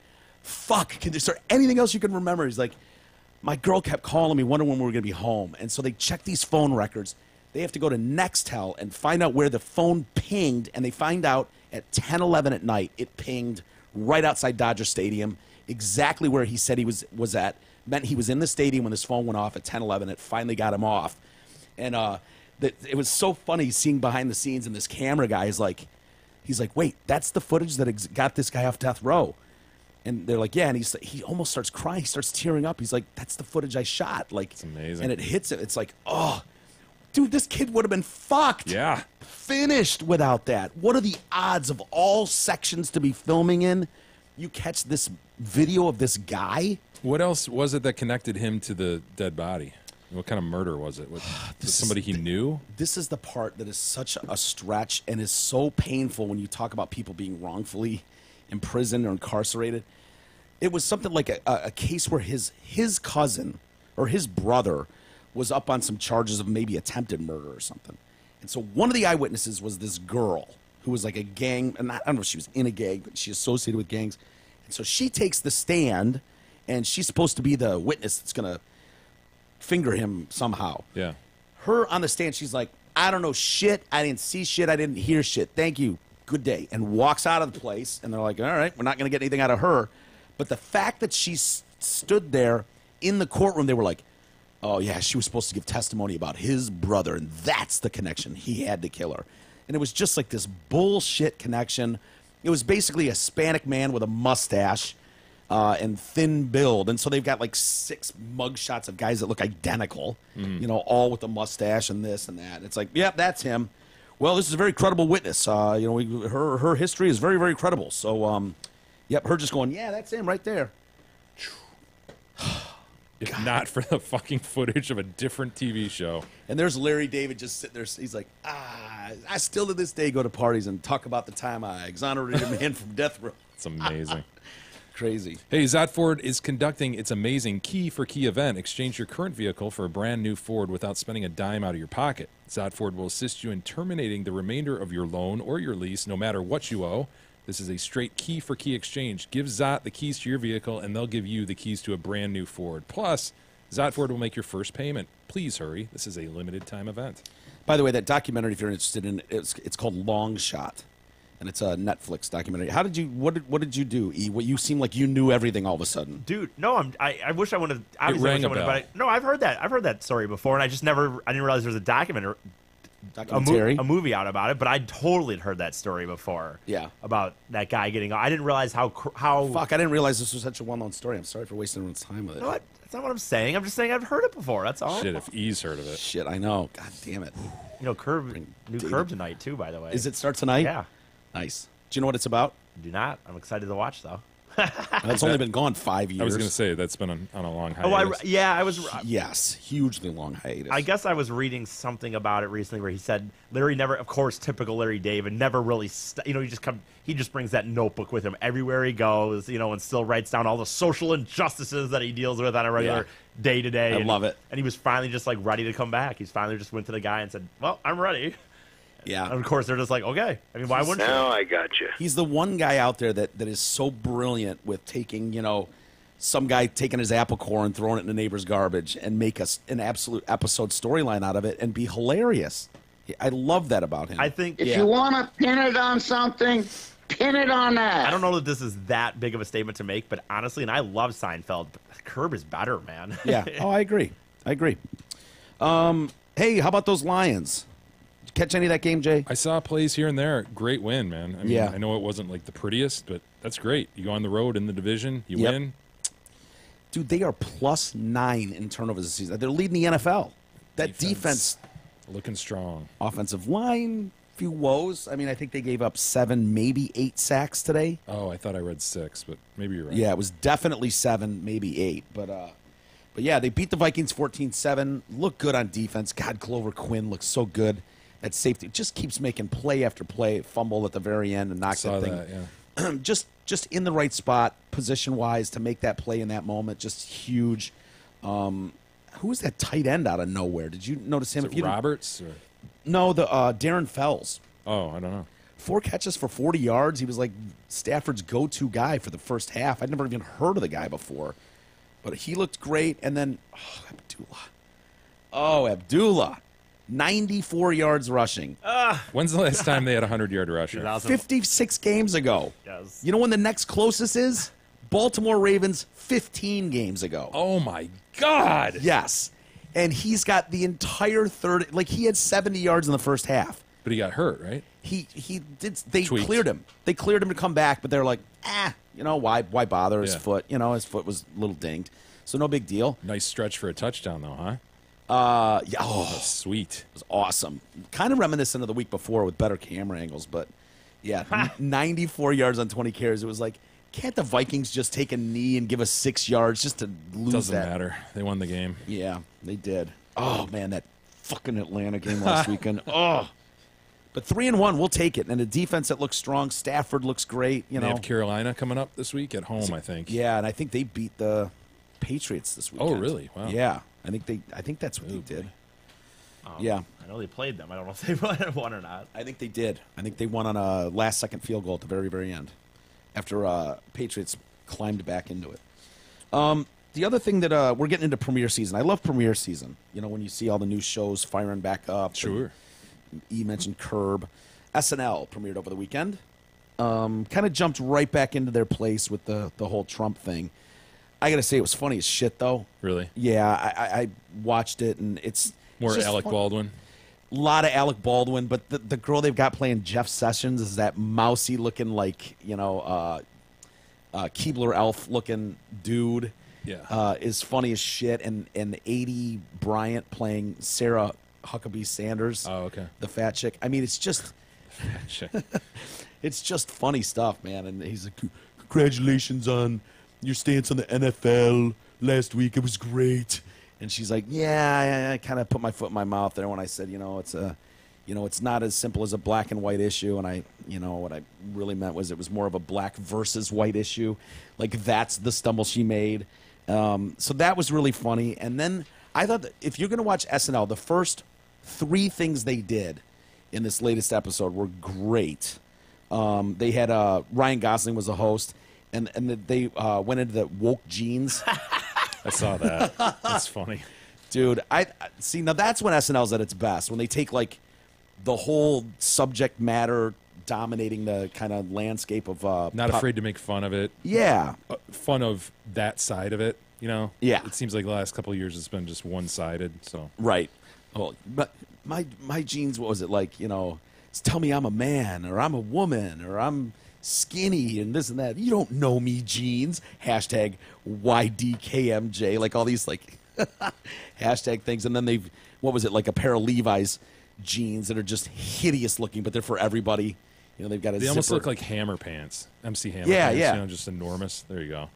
fuck, is there anything else you can remember? He's like, my girl kept calling me, wondering when we were going to be home. And so they check these phone records. They have to go to Nextel and find out where the phone pinged. And they find out at 10:11 at night, it pinged right outside Dodger Stadium, exactly where he said he was at. Meant he was in the stadium when his phone went off at 10:11. It finally got him off. And it was so funny seeing behind the scenes, and this camera guy is like, he's like, wait, that's the footage that got this guy off death row. And they're like, yeah, and he almost starts crying. He starts tearing up. He's like, that's the footage I shot. Like, it's amazing. And it hits him. It's like, oh, dude, this kid would have been fucked. Yeah. Finished without that. What are the odds of all sections to be filming in? You catch this video of this guy. What else was it that connected him to the dead body? What kind of murder was it? Was it somebody he knew? This is the part that is such a stretch and is so painful when you talk about people being wrongfully imprisoned or incarcerated. It was something like a case where his cousin or his brother was up on some charges of maybe attempted murder or something. And so one of the eyewitnesses was this girl who was like a gang, and I don't know if she was in a gang, but she associated with gangs. And so she takes the stand, and she's supposed to be the witness that's going to finger him somehow. Yeah. Her on the stand, she's like, I don't know shit. I didn't see shit. I didn't hear shit. Thank you. Good day. And walks out of the place. And they're like, all right, we're not going to get anything out of her. But the fact that she stood there in the courtroom, they were like, oh, yeah, she was supposed to give testimony about his brother. And that's the connection. He had to kill her. And it was just like this bullshit connection. It was basically a Hispanic man with a mustache and thin build. And so they've got like 6 mugshots of guys that look identical, you know, all with a mustache and this and that. And it's like, yep, that's him. Well, this is a very credible witness. You know, her history is very, very credible. So, yep, her just going, yeah, that's him right there. If not for the fucking footage of a different TV show. And there's Larry David just sitting there. He's like, I still to this day go to parties and talk about the time I exonerated a man from death row. It's amazing. Crazy. Hey, Zott Ford is conducting its amazing Key for Key event. Exchange your current vehicle for a brand new Ford without spending a dime out of your pocket. Zott Ford will assist you in terminating the remainder of your loan or your lease, no matter what you owe. This is a straight Key for Key exchange. Give Zott the keys to your vehicle, and they'll give you the keys to a brand new Ford. Plus, Zott Ford will make your first payment. Please hurry. This is a limited time event. By the way, that documentary, if you're interested in it, it's called Long Shot, and it's a Netflix documentary. What did you do, E? What, you seem like you knew everything all of a sudden. Dude, no, I wish I would have. Obviously, rang I wish I a would have. No, I've heard that story before, and I didn't realize there was a documentary, a movie out about it. But I totally had heard that story before. Yeah, about that guy getting. I didn't realize how. Fuck! I didn't realize this was such a well-known story. I'm sorry for wasting everyone's time with it. No, that's not what I'm saying. I'm just saying I've heard it before. That's all. Shit, if E's heard of it. Shit, I know. God damn it. You know, new Curb tonight too. By the way, Is it start tonight? Yeah. Nice. Do you know what it's about? Do not. I'm excited to watch though. It's only been gone 5 years. I was going to say, that's been on a long hiatus. I was. Yes, hugely long hiatus. I guess I was reading something about it recently where he said Larry never, of course, typical Larry David, never really, he just brings that notebook with him everywhere he goes, and still writes down all the social injustices that he deals with on a regular day to day. I love it. And he was finally just like ready to come back. He's finally just went to the guy and said, well, I'm ready. Yeah. And of course, they're just like, okay. I mean, why wouldn't you? Now I got you. He's the one guy out there that is so brilliant with taking, some guy taking his apple core and throwing it in the neighbor's garbage and make an absolute episode storyline out of it and be hilarious. I love that about him. I think If you want to pin it on something, pin it on that. I don't know that this is that big of a statement to make, but honestly, and I love Seinfeld, but Curb is better, man. Yeah. Oh, I agree. Hey, how about those Lions? Did you catch any of that game, Jay? I saw plays here and there. Great win, man. I mean, Yeah. I know it wasn't like the prettiest, but that's great. You go on the road in the division, you Yep. win. Dude, they are +9 in turnovers this season. They're leading the NFL. That defense looking strong. Offensive line, few woes. I mean, I think they gave up 7, maybe 8 sacks today. Oh, I thought I read 6, but maybe you're right. Yeah, it was definitely 7, maybe 8. But yeah, they beat the Vikings 14-7. Look good on defense. God, Clover Quinn looks so good at safety. Just keeps making play after play. Fumble at the very end and knocked Saw that thing. that, yeah. Just just in the right spot, position-wise, to make that play in that moment. Just huge. Who was that tight end out of nowhere? Did you notice him? Is it Roberts? Or? No, the Darren Fells. Oh, I don't know. 4 catches for 40 yards. He was like Stafford's go-to guy for the first half. I'd never even heard of the guy before. But he looked great. And then, Abdullah. 94 yards rushing. When's the last time they had a 100-yard rusher? 56 games ago. Yes. You know when the next closest is? Baltimore Ravens 15 games ago. Oh, my God. Yes. And he's got the entire third. Like, he had 70 yards in the first half. But he got hurt, right? He did. They Tweaked. cleared him. They cleared him to come back, but they're like, why bother? His Yeah. foot, his foot was a little dinged, so no big deal. Nice stretch for a touchdown, though, huh? Yeah, That's sweet. it was awesome. Kind of reminiscent of the week before with better camera angles, but yeah, 94 yards on 20 carries. It was like, can't the Vikings just take a knee and give us 6 yards just to lose Doesn't that? matter. They won the game. Yeah, they did. Oh man, that fucking Atlanta game last weekend. Oh. But 3-1, we'll take it. And a defense that looks strong. Stafford looks great. They have Carolina coming up this week at home, I think. Yeah, and I think they beat the Patriots this weekend. Oh, really? Wow. Yeah, I think that's what they did. Yeah, I know they played them. I don't know if they won or not. I think they did. I think they won on a last-second field goal at the very, very end, after Patriots climbed back into it. The other thing that we're getting into premiere season. I love premiere season. When you see all the new shows firing back up. Sure. You mentioned Curb. SNL premiered over the weekend. Kind of jumped right back into their place with the whole Trump thing. I got to say, it was funny as shit, though. Really? Yeah, I watched it, and it's More just Alec fun. Baldwin. A lot of Alec Baldwin, but the girl they've got playing Jeff Sessions is that mousy looking, like, Keebler Elf looking dude. Yeah. Is funny as shit. And A.D. Bryant playing Sarah Huckabee Sanders. Oh, okay. The fat chick. I mean, it's just Shit. it's just funny stuff, man. And he's like, congratulations on your stance on the NFL last week. It was great. And she's like, yeah, I kind of put my foot in my mouth there when I said, it's not as simple as a black and white issue. And what I really meant was it was more of a black versus white issue. Like, that's the stumble she made. So that was really funny. And then I thought that if you're going to watch SNL, the first 3 things they did in this latest episode were great. They had Ryan Gosling was the host, and they went into the woke jeans. I saw that. That's funny. Dude, I see. Now that's when SNL's at its best, when they take like the whole subject matter dominating the kind of landscape of Not afraid to make fun of it. Yeah, Fun of that side of it, Yeah. Yeah. It seems like the last couple of years it's been just one-sided, so. right. Oh, but my jeans, what was it like? Tell me I'm a man, or I'm a woman, or I'm skinny, and this and that. You don't know me, jeans. Hashtag YDKMJ. Like all these like hashtag things, and then what was it, like a pair of Levi's jeans that are just hideous looking, but they're for everybody. They've got a They almost zipper. look like Hammer pants. MC Hammer Yeah, pants, yeah. just enormous. There you go.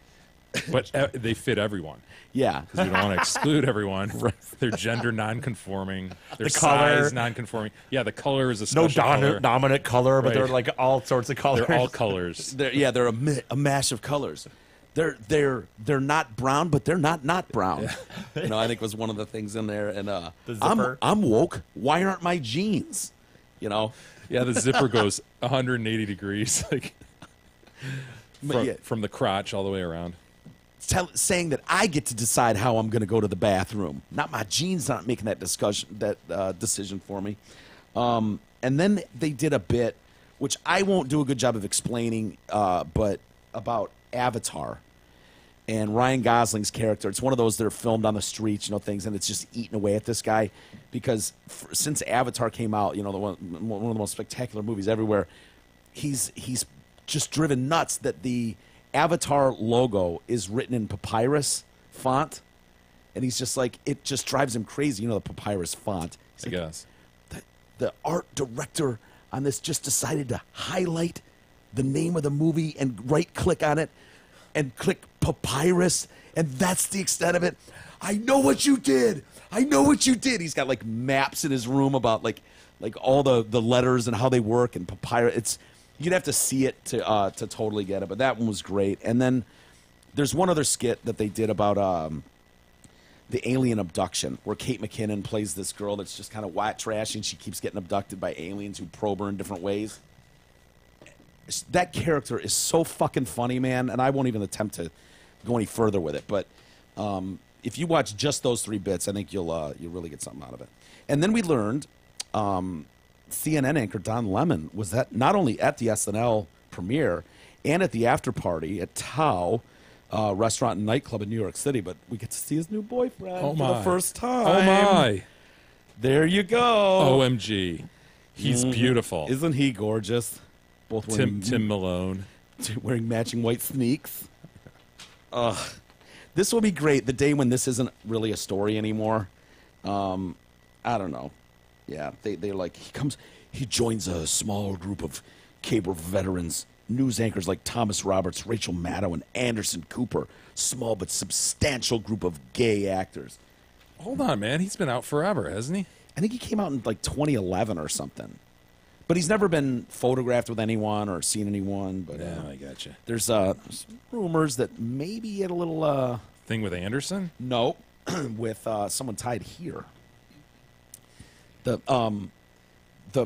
But they fit everyone. Yeah. Because we don't want to exclude everyone. They're gender non-conforming. Their The color. size non-conforming. Yeah, the color is a No special color. dominant color, but Right. they're like all sorts of colors. They're all colors. They're a mash of colors. They're not brown, but they're not brown. I think was one of the things in there. And The zipper. I'm woke. Why aren't my jeans? Yeah, the zipper goes 180 degrees, like from the crotch all the way around. Saying that I get to decide how I'm going to go to the bathroom, not my jeans. Not making that decision for me. And then they did a bit, which I won't do a good job of explaining, but about Avatar and Ryan Gosling's character. It's one of those that are filmed on the streets, things, and it's just eating away at this guy because since Avatar came out, one of the most spectacular movies everywhere, he's just driven nuts that the Avatar logo is written in papyrus font, and he's just like, it just drives him crazy. The papyrus font. He's I like, guess. the art director on this just decided to highlight the name of the movie and right-click on it and click papyrus, and that's the extent of it. I know what you did. He's got like maps in his room about like all the letters and how they work and papyrus. You'd have to see it to totally get it, but that one was great. And then there's one other skit that they did about the alien abduction, where Kate McKinnon plays this girl that's just kind of white trash, and she keeps getting abducted by aliens who probe her in different ways. That character is so fucking funny, man, and I won't even attempt to go any further with it. But if you watch just those 3 bits, I think you'll really get something out of it. And then we learned CNN anchor Don Lemon was that not only at the SNL premiere and at the after party at Tao restaurant and nightclub in New York City, but we get to see his new boyfriend for the first time. Oh my! There you go. OMG, he's beautiful. Isn't he gorgeous? Both wearing Tim Malone wearing matching white sneaks. This will be great. The day when this isn't really a story anymore. I don't know. Yeah, they're like he joins a small group of cable veterans. News anchors like Thomas Roberts, Rachel Maddow, and Anderson Cooper. Small but substantial group of gay actors. Hold on, man. He's been out forever, hasn't he? I think he came out in like 2011 or something. But he's never been photographed with anyone or seen anyone. But Yeah, I gotcha. there's rumors that maybe he had a little Thing with Anderson? no with someone tied here. The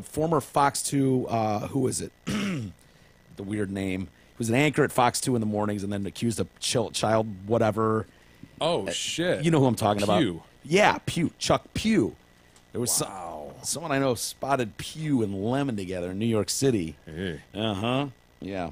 former Fox 2 who is it? The weird name. He was an anchor at Fox 2 in the mornings and then accused of child whatever. Oh shit! You know who I'm talking about. Pew. Yeah, Pew. Chuck Pew. There was Wow. someone I know spotted Pew and Lemon together in New York City. Hey. Uh-huh. Yeah.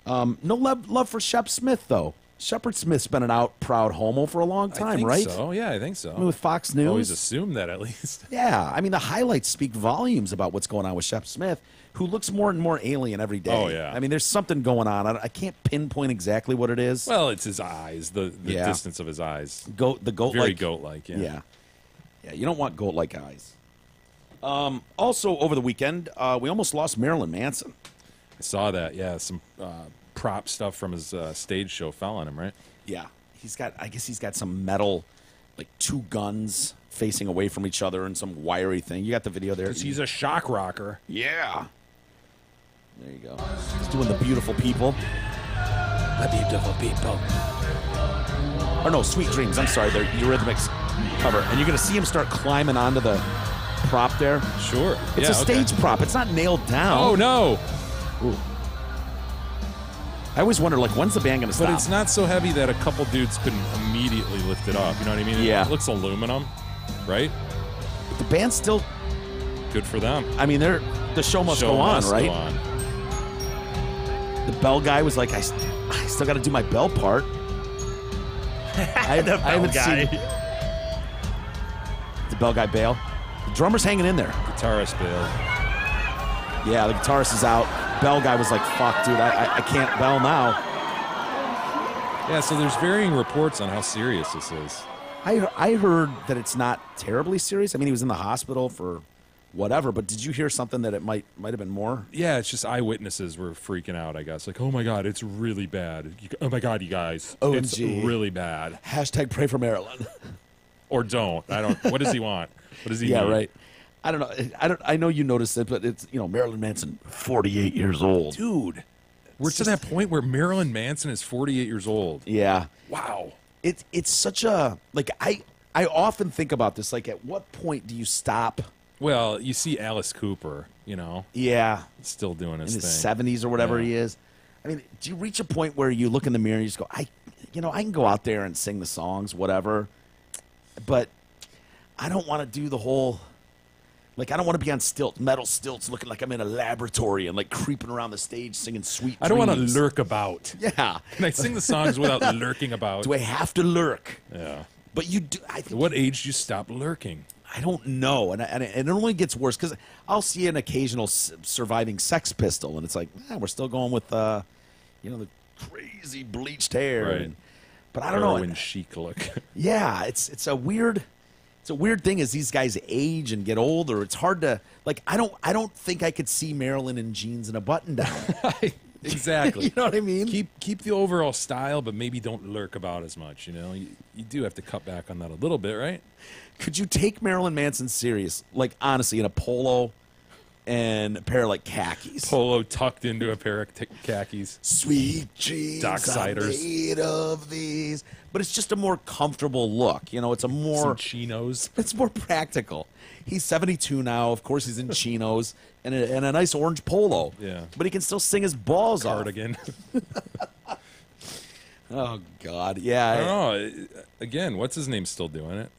No love for Shep Smith, though. Shepard Smith's been an out proud homo for a long I time, think right? so. Yeah, I think so. I mean, with Fox News. Always assumed that at least. Yeah, I mean, the highlights speak volumes about what's going on with Shep Smith, who looks more and more alien every day. Oh, yeah. I mean, there's something going on. I can't pinpoint exactly what it is. Well, it's his eyes, the Yeah. distance of his eyes. The goat Very like goat-like, yeah. Yeah, you don't want goat-like eyes. Also, over the weekend, we almost lost Marilyn Manson. I saw that, yeah. Some prop stuff from his stage show fell on him, right? Yeah, I guess he's got some metal, like 2 guns facing away from each other and some wiry thing. You got the video there? Because he's a shock rocker. Yeah. There you go. He's doing the beautiful people. The beautiful people. Or no, Sweet Dreams. I'm sorry, they're Eurythmics cover. And you're going to see him start climbing onto the prop there. Sure. It's a stage prop. It's not nailed down. Oh, no. Ooh. I always wonder, like, when's the band going to stop? But it's not so heavy that a couple dudes couldn't immediately lift it up. You know what I mean? Yeah. It looks aluminum, right? The band's still... Good for them. I mean, the show must go on, must right? go on. The bell guy was like, I still got to do my bell part. I haven't guy. seen the bell guy bail. The drummer's hanging in there. Guitarist bailed. Yeah, the guitarist is out. Bell guy was like, fuck, dude, I can't bell now. Yeah, so there's varying reports on how serious this is. I heard that it's not terribly serious. I mean, he was in the hospital for whatever, but did you hear something that it might have been more? Yeah, it's just eyewitnesses were freaking out, I guess. Like, oh my God, it's really bad. Oh my God, you guys. It's OMG. really bad. Hashtag pray for Marilyn. Or don't. I don't. What does he want? What does he Yeah, need? right. I don't know. I know you noticed it, but it's, Marilyn Manson, 48 years old. Dude, we're to that point where Marilyn Manson is 48 years old. Yeah. Wow. It's such a, like, I often think about this, like, at what point do you stop? Well, you see Alice Cooper, Yeah. still doing In his his thing. 70s or whatever Yeah. he is. I mean, do you reach a point where you look in the mirror and you just go, I can go out there and sing the songs, whatever, but I don't want to do the whole, like, I don't want to be on stilts, metal stilts, looking like I'm in a laboratory and, like, creeping around the stage singing Sweet I don't want to Dreams. lurk about. Yeah. Can I sing the songs without lurking about? Do I have to lurk? Yeah. But you do. I At think what age do you stop lurking? I don't know, and it only gets worse because I'll see an occasional surviving Sex Pistol, and it's like, we're still going with, the crazy bleached hair. Right. But I don't know. Heroin chic look. Yeah, it's a weird thing as these guys age and get older. It's hard to, like, I don't think I could see Marilyn in jeans and a button down. Exactly. You know what I mean? Keep the overall style, but maybe don't lurk about as much. You do have to cut back on that a little bit, right? Could you take Marilyn Manson serious, like, honestly, in a polo and a pair of like khakis. Polo tucked into a pair of khakis. Sweet dreams Dock are ciders. made of these. But it's just a more comfortable look. You know, it's a more Some chinos. it's more practical. He's 72 now. Of course, he's in chinos and a nice orange polo. Yeah. But he can still sing his balls off. Cardigan. Oh, God. Yeah. I don't know. Again, what's his name still doing it?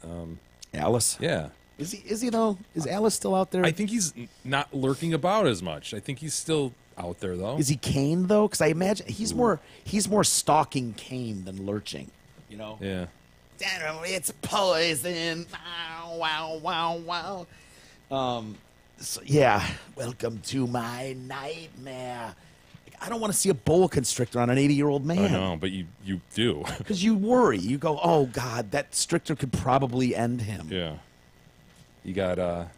Alice? Yeah. Is he though? Is Alice still out there? I think he's not lurking about as much. I think he's still out there, though. Is he Kane though? Because I imagine he's more stalking Kane than lurching. You know? Yeah. It's poison. Wow, wow, wow, wow. So, yeah. Welcome to my nightmare. I don't want to see a boa constrictor on an 80-year-old man. I know, but you do. Because you worry. You go, oh, God, that stricter could probably end him. Yeah. You got a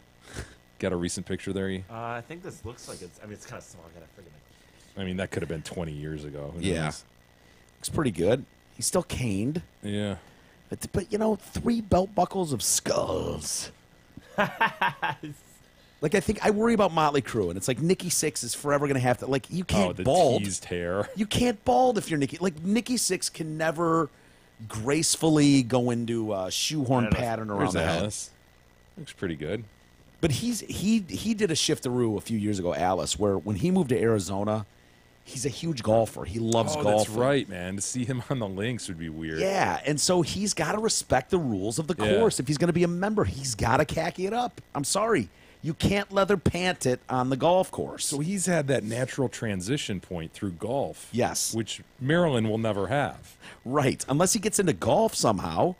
recent picture there? I think this looks like it's. I mean, it's kind of small. I gotta figure it. I mean, that could have been 20 years ago. Who Yeah. knows? Looks pretty good. He's still caned. Yeah. But you know, 3 belt buckles of skulls. Like, I think I worry about Motley Crue, and it's like Nikki Sixx is forever going to have to, like, you can't the bald. teased hair. You can't bald if you're Nikki. Like, Nikki Sixx can never gracefully go into a shoehorn pattern around There's the head. Alice. Looks pretty good. But he did a shiftaroo a few years ago, Alice, where when he moved to Arizona, he's a huge golfer. He loves golf. That's right, man. To see him on the links would be weird. Yeah, and so he's got to respect the rules of the course. If he's going to be a member, he's got to khaki it up. I'm sorry. You can't leather pant it on the golf course. So he's had that natural transition point through golf. Yes. Which Marilyn will never have. Right, unless he gets into golf somehow.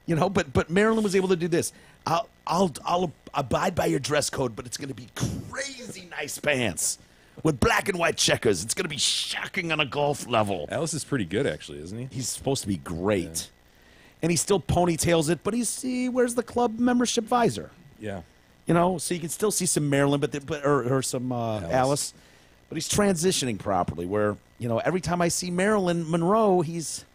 You know, but Marilyn was able to do this. I'll abide by your dress code, but it's going to be crazy nice pants with black and white checkers. It's going to be shocking on a golf level. Alice is pretty good, actually, isn't he? He's supposed to be great. And he still ponytails it, but he wears the club membership visor. Yeah. You know, so you can still see some Marilyn, or some Alice. But he's transitioning properly. Where, you know, every time I see Marilyn Monroe, he's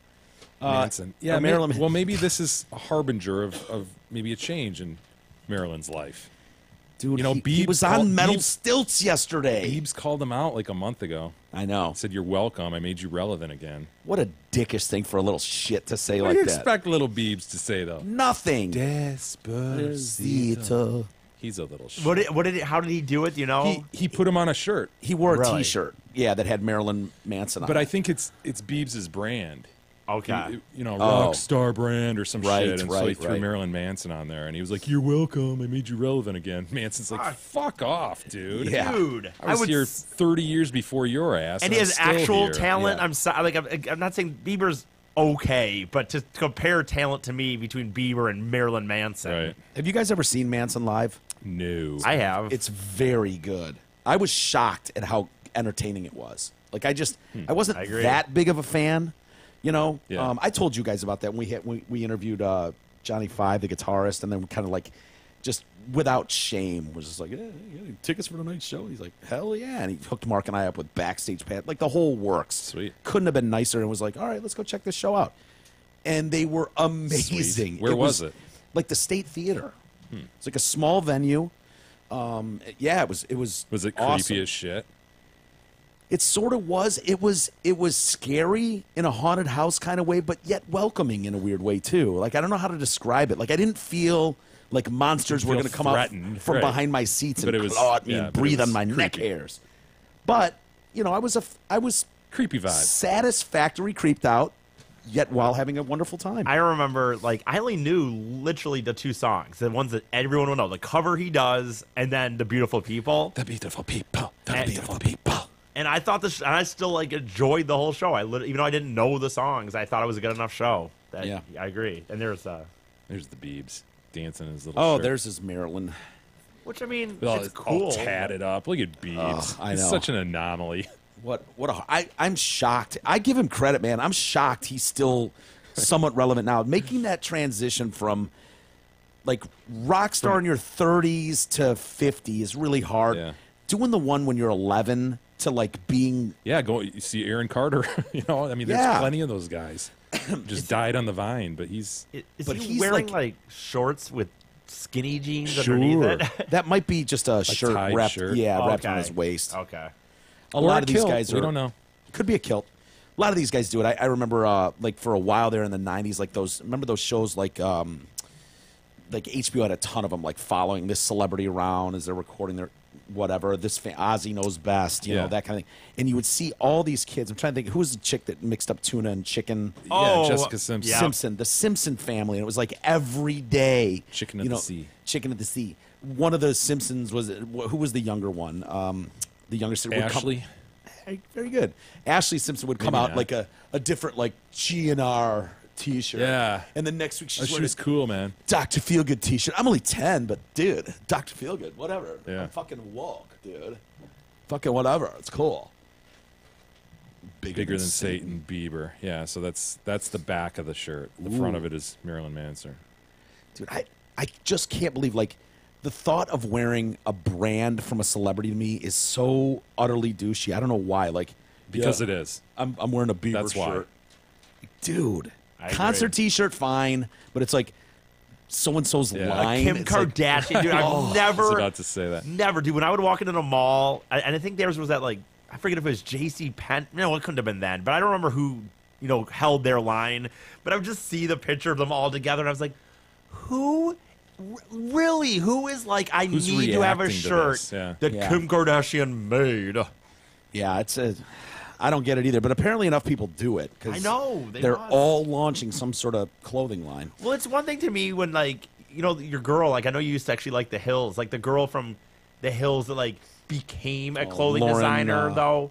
Manson. Yeah, Marilyn. Well, maybe this is a harbinger of maybe a change in Marilyn's life. Dude, You know, he Biebs was on called- metal Biebs- stilts yesterday. Biebs called him out like a month ago. I know. Said, "You're welcome. I made you relevant again." What a dickish thing for a little shit to say What like do you that. expect little Biebs to say, though? Nothing. Despacito. He's a little shit. How did he do it? You know, He put him on a shirt. He wore a Really? T-shirt, yeah, that had Marilyn Manson on But it. I think it's Biebs' brand. okay. You know, Oh. rock star brand or some Right, shit. And so he right, threw right. Marilyn Manson on there. And he was like, "You're welcome. I made you relevant again." Manson's like, "Fuck off, dude." Yeah. Dude, I was here 30 years before your ass. and he I'm has still actual here. talent. Yeah. I'm not saying Bieber's okay, but to compare talent to me between Bieber and Marilyn Manson, Right. Have you guys ever seen Manson live? No. I have. It's very good. I was shocked at how entertaining it was. Like I wasn't I agree. that big of a fan, you know. Yeah. I told you guys about that when we interviewed Johnny Five, the guitarist, and then kind of like just without shame was just like, yeah, tickets for tonight's show. He's like, hell yeah, and he hooked Mark and I up with backstage pass, like the whole works. Sweet. Couldn't have been nicer, and was like, all right, let's go check this show out. And they were amazing. Where was it? Like the State Theater. It's like a small venue. Yeah, it was. Was it awesome. creepy as shit? It sort of was. It was scary in a haunted house kind of way, but yet welcoming in a weird way too. Like I don't know how to describe it. Like I didn't feel like monsters were feel going to come out threatened, from right. behind my seats But and it was- claw at me yeah, and but it breathe was on my neck creepy. hairs. But you know, I was Creepy vibe. satisfactory creeped out, yet while having a wonderful time. I remember, like, I only knew literally the 2 songs, the ones that everyone will know, the cover he does, and then the Beautiful People. The beautiful people. The And- beautiful people. And I thought and I still like enjoyed the whole show. Even though I didn't know the songs, I thought it was a good enough show. Yeah. I agree. And there's There's the Biebs dancing in his little Oh, shirt. there's his Marilyn. which I mean, all, it's cool. all tatted up. Look at Biebs. I He's know. such an anomaly. I'm shocked. I give him credit, man. I'm shocked he's still somewhat relevant now. Making that transition from like rock star in your 30s to 50 is really hard. Yeah. Doing the one when you're 11 to like being Yeah, go. You see Aaron Carter. You know, I mean, there's Yeah. plenty of those guys. Just died on the vine, but he's Is But he he's wearing like- like shorts with skinny jeans underneath it. That might be just a shirt tied wrapped, shirt. wrapped on Okay. his waist. Okay. A lot of these kilt. guys are. We don't know. Could be a kilt. A lot of these guys do it. I remember, like for a while there in the '90s, like remember those shows like HBO had a ton of them, like following this celebrity around as they're recording their whatever. Ozzy Knows Best, you know, that kind of thing. And you would see all these kids. I'm trying to think, who was the chick that mixed up tuna and chicken? Yeah, Jessica Simpson. yeah. Simpson, the Simpson family, and it was like every day. Chicken at the sea. Chicken at the sea. One of the Simpsons was who was the younger one? The younger sister. Ashley. Very good. Ashley Simpson would come Maybe out not. like a different like GNR T-shirt. Yeah. And then next week Oh, she's she wearing was cool, man. Dr. Feelgood T-shirt. I'm only 10, but dude, Dr. Feelgood, whatever. Yeah. I'm fucking woke, dude. Fucking whatever. It's cool. Bigger than Satan Bieber. Yeah, so that's the back of the shirt. The front of it is Marilyn Manson. Dude, I just can't believe, like, the thought of wearing a brand from a celebrity to me is so utterly douchey. I don't know why. Like, Because it is. I'm wearing a Bieber That's why. shirt. Dude, I concert agree. T-shirt, fine, but it's like so-and-so's Yeah. line. Kim It's like- Kardashian, dude. I I've was never, about to say that. never, dude. When I would walk into the mall, and I think theirs was that, like, I forget if it was J.C. Penn. No, it couldn't have been then, but I don't remember who, held their line. But I would just see the picture of them all together, and I was like, who, really, who is like, I Who's need to have a reacting to shirt this? Yeah. that Yeah. Kim Kardashian made? Yeah, I don't get it either, but apparently enough people do it. 'Cause I know, they they're must. all launching some sort of clothing line. Well, it's one thing to me when, like, your girl, like, I know you used to actually like The Hills, like the girl from The Hills that, like, became a clothing Lauren, designer, though.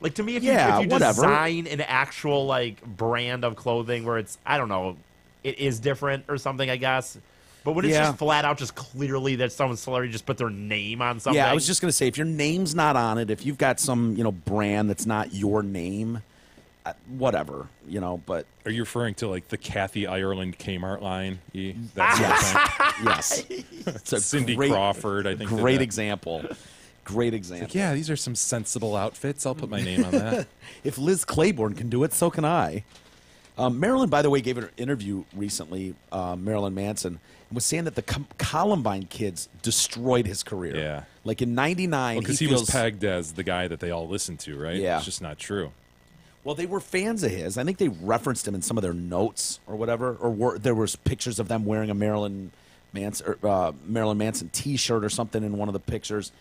Like, to me, if yeah, you whatever. design an actual, like, brand of clothing where it's, I don't know, it is different or something, I guess. But when it's Yeah. just flat out, just clearly that someone's celebrity just put their name on something. Yeah, I was just going to say, if your name's not on it, if you've got some, brand that's not your name, whatever, but Are you referring to like the Kathy Ireland Kmart line? That sort of thing? yes. It's a Cindy great, Crawford, I think. did Great that. example. Great example. Like, yeah, these are some sensible outfits. I'll put my name on that. If Liz Claiborne can do it, so can I. Marilyn, by the way, gave an interview recently, Marilyn Manson, and was saying that the Columbine kids destroyed his career. Yeah. Like in '99, Because he was pegged as the guy that they all listened to, right? Yeah. It's just not true. Well, they were fans of his. I think they referenced him in some of their notes or whatever, or there was pictures of them wearing a Marilyn Manson T-shirt or something in one of the pictures.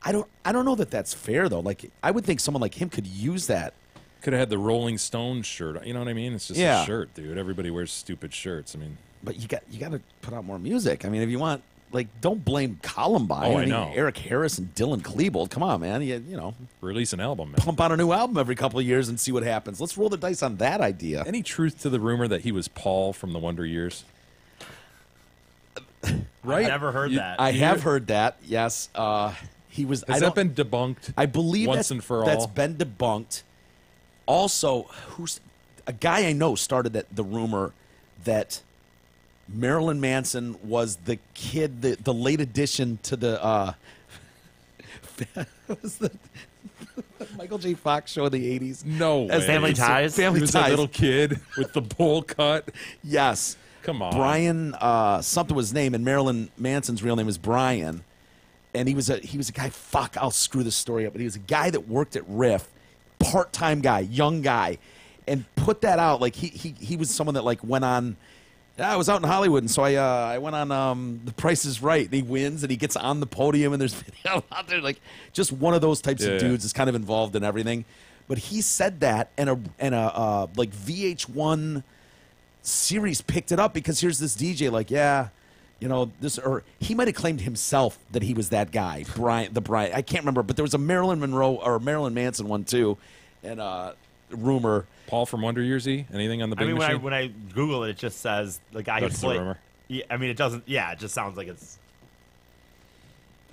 I don't know that that's fair though. Like, I would think someone like him could use that. Could have had the Rolling Stones shirt. You know what I mean? It's just Yeah. a shirt, dude. Everybody wears stupid shirts. I mean, But you got to put out more music. I mean, if you want, like, don't blame Columbine. Oh, I mean, know. Eric Harris and Dylan Klebold. Come on, man. You know, release an album, man. pump out a new album every couple of years and see what happens. Let's roll the dice on that idea. Any truth to the rumor that he was Paul from the Wonder Years? I never heard that. I have heard that. Yes, he was. Has that been debunked? I believe once that's, and for all. that's been debunked. Also, who's a guy I know started the rumor that Marilyn Manson was the kid, the late addition to the was the Michael J. Fox show in the '80s. No As way. Family Ties? Family He was Ties. that little kid with the bowl cut. Yes. Come on. Brian something was his name, and Marilyn Manson's real name was Brian. And he was a guy, fuck, I'll screw this story up, but he was a guy that worked at Riff, part-time guy, young guy, and put that out. Like, he was someone that, like, went on, I was out in Hollywood, and so I went on The Price is Right, and he wins, and he gets on the podium, and there's video out there, like, just one of those types Yeah. of dudes is kind of involved in everything. But he said that, and a like, VH1 series picked it up because here's this DJ, like, yeah, this, or he might have claimed himself that he was that guy, Brian. I can't remember, but there was a Marilyn Monroe or Marilyn Manson one too, and rumor. Paul from Wonder Years. Anything on the I big mean, machine? when I Google it, it just says the guy who That's the played. rumor. Yeah, I mean, it doesn't. Yeah, it just sounds like it's.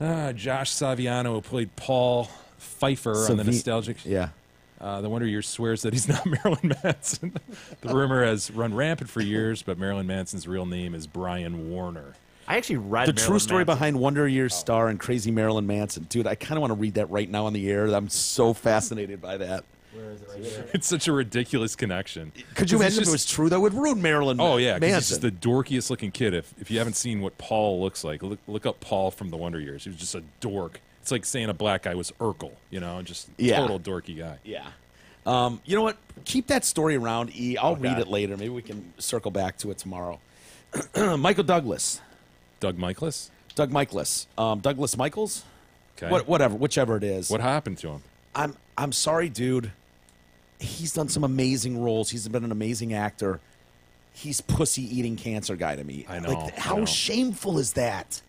Josh Saviano, who played Paul Pfeiffer on the nostalgic. Yeah. The Wonder Years swears that he's not Marilyn Manson. The rumor has run rampant for years, but Marilyn Manson's real name is Brian Warner. I actually read The Marilyn true story Manson. behind Wonder Years star and Crazy Marilyn Manson. Dude, I kind of want to read that right now on the air. I'm so fascinated by that. Where is it right here? It's such a ridiculous connection. Could you 'Cause imagine he's if it was true? That would ruin Marilyn Oh yeah, 'cause Manson. he's just the dorkiest looking kid. If you haven't seen what Paul looks like, look up Paul from the Wonder Years. He was just a dork. It's like saying a black guy was Urkel, just total dorky guy. Yeah. You know what? Keep that story around, E. I'll read it later. Maybe we can circle back to it tomorrow. Michael Douglas. Doug Michaelis? Doug Michaelis. Douglas Michaels? Okay. Whatever, whichever it is. What happened to him? I'm sorry, dude. He's done some amazing roles. He's been an amazing actor. He's pussy-eating cancer guy to me. I know. Like, I how know. shameful is that?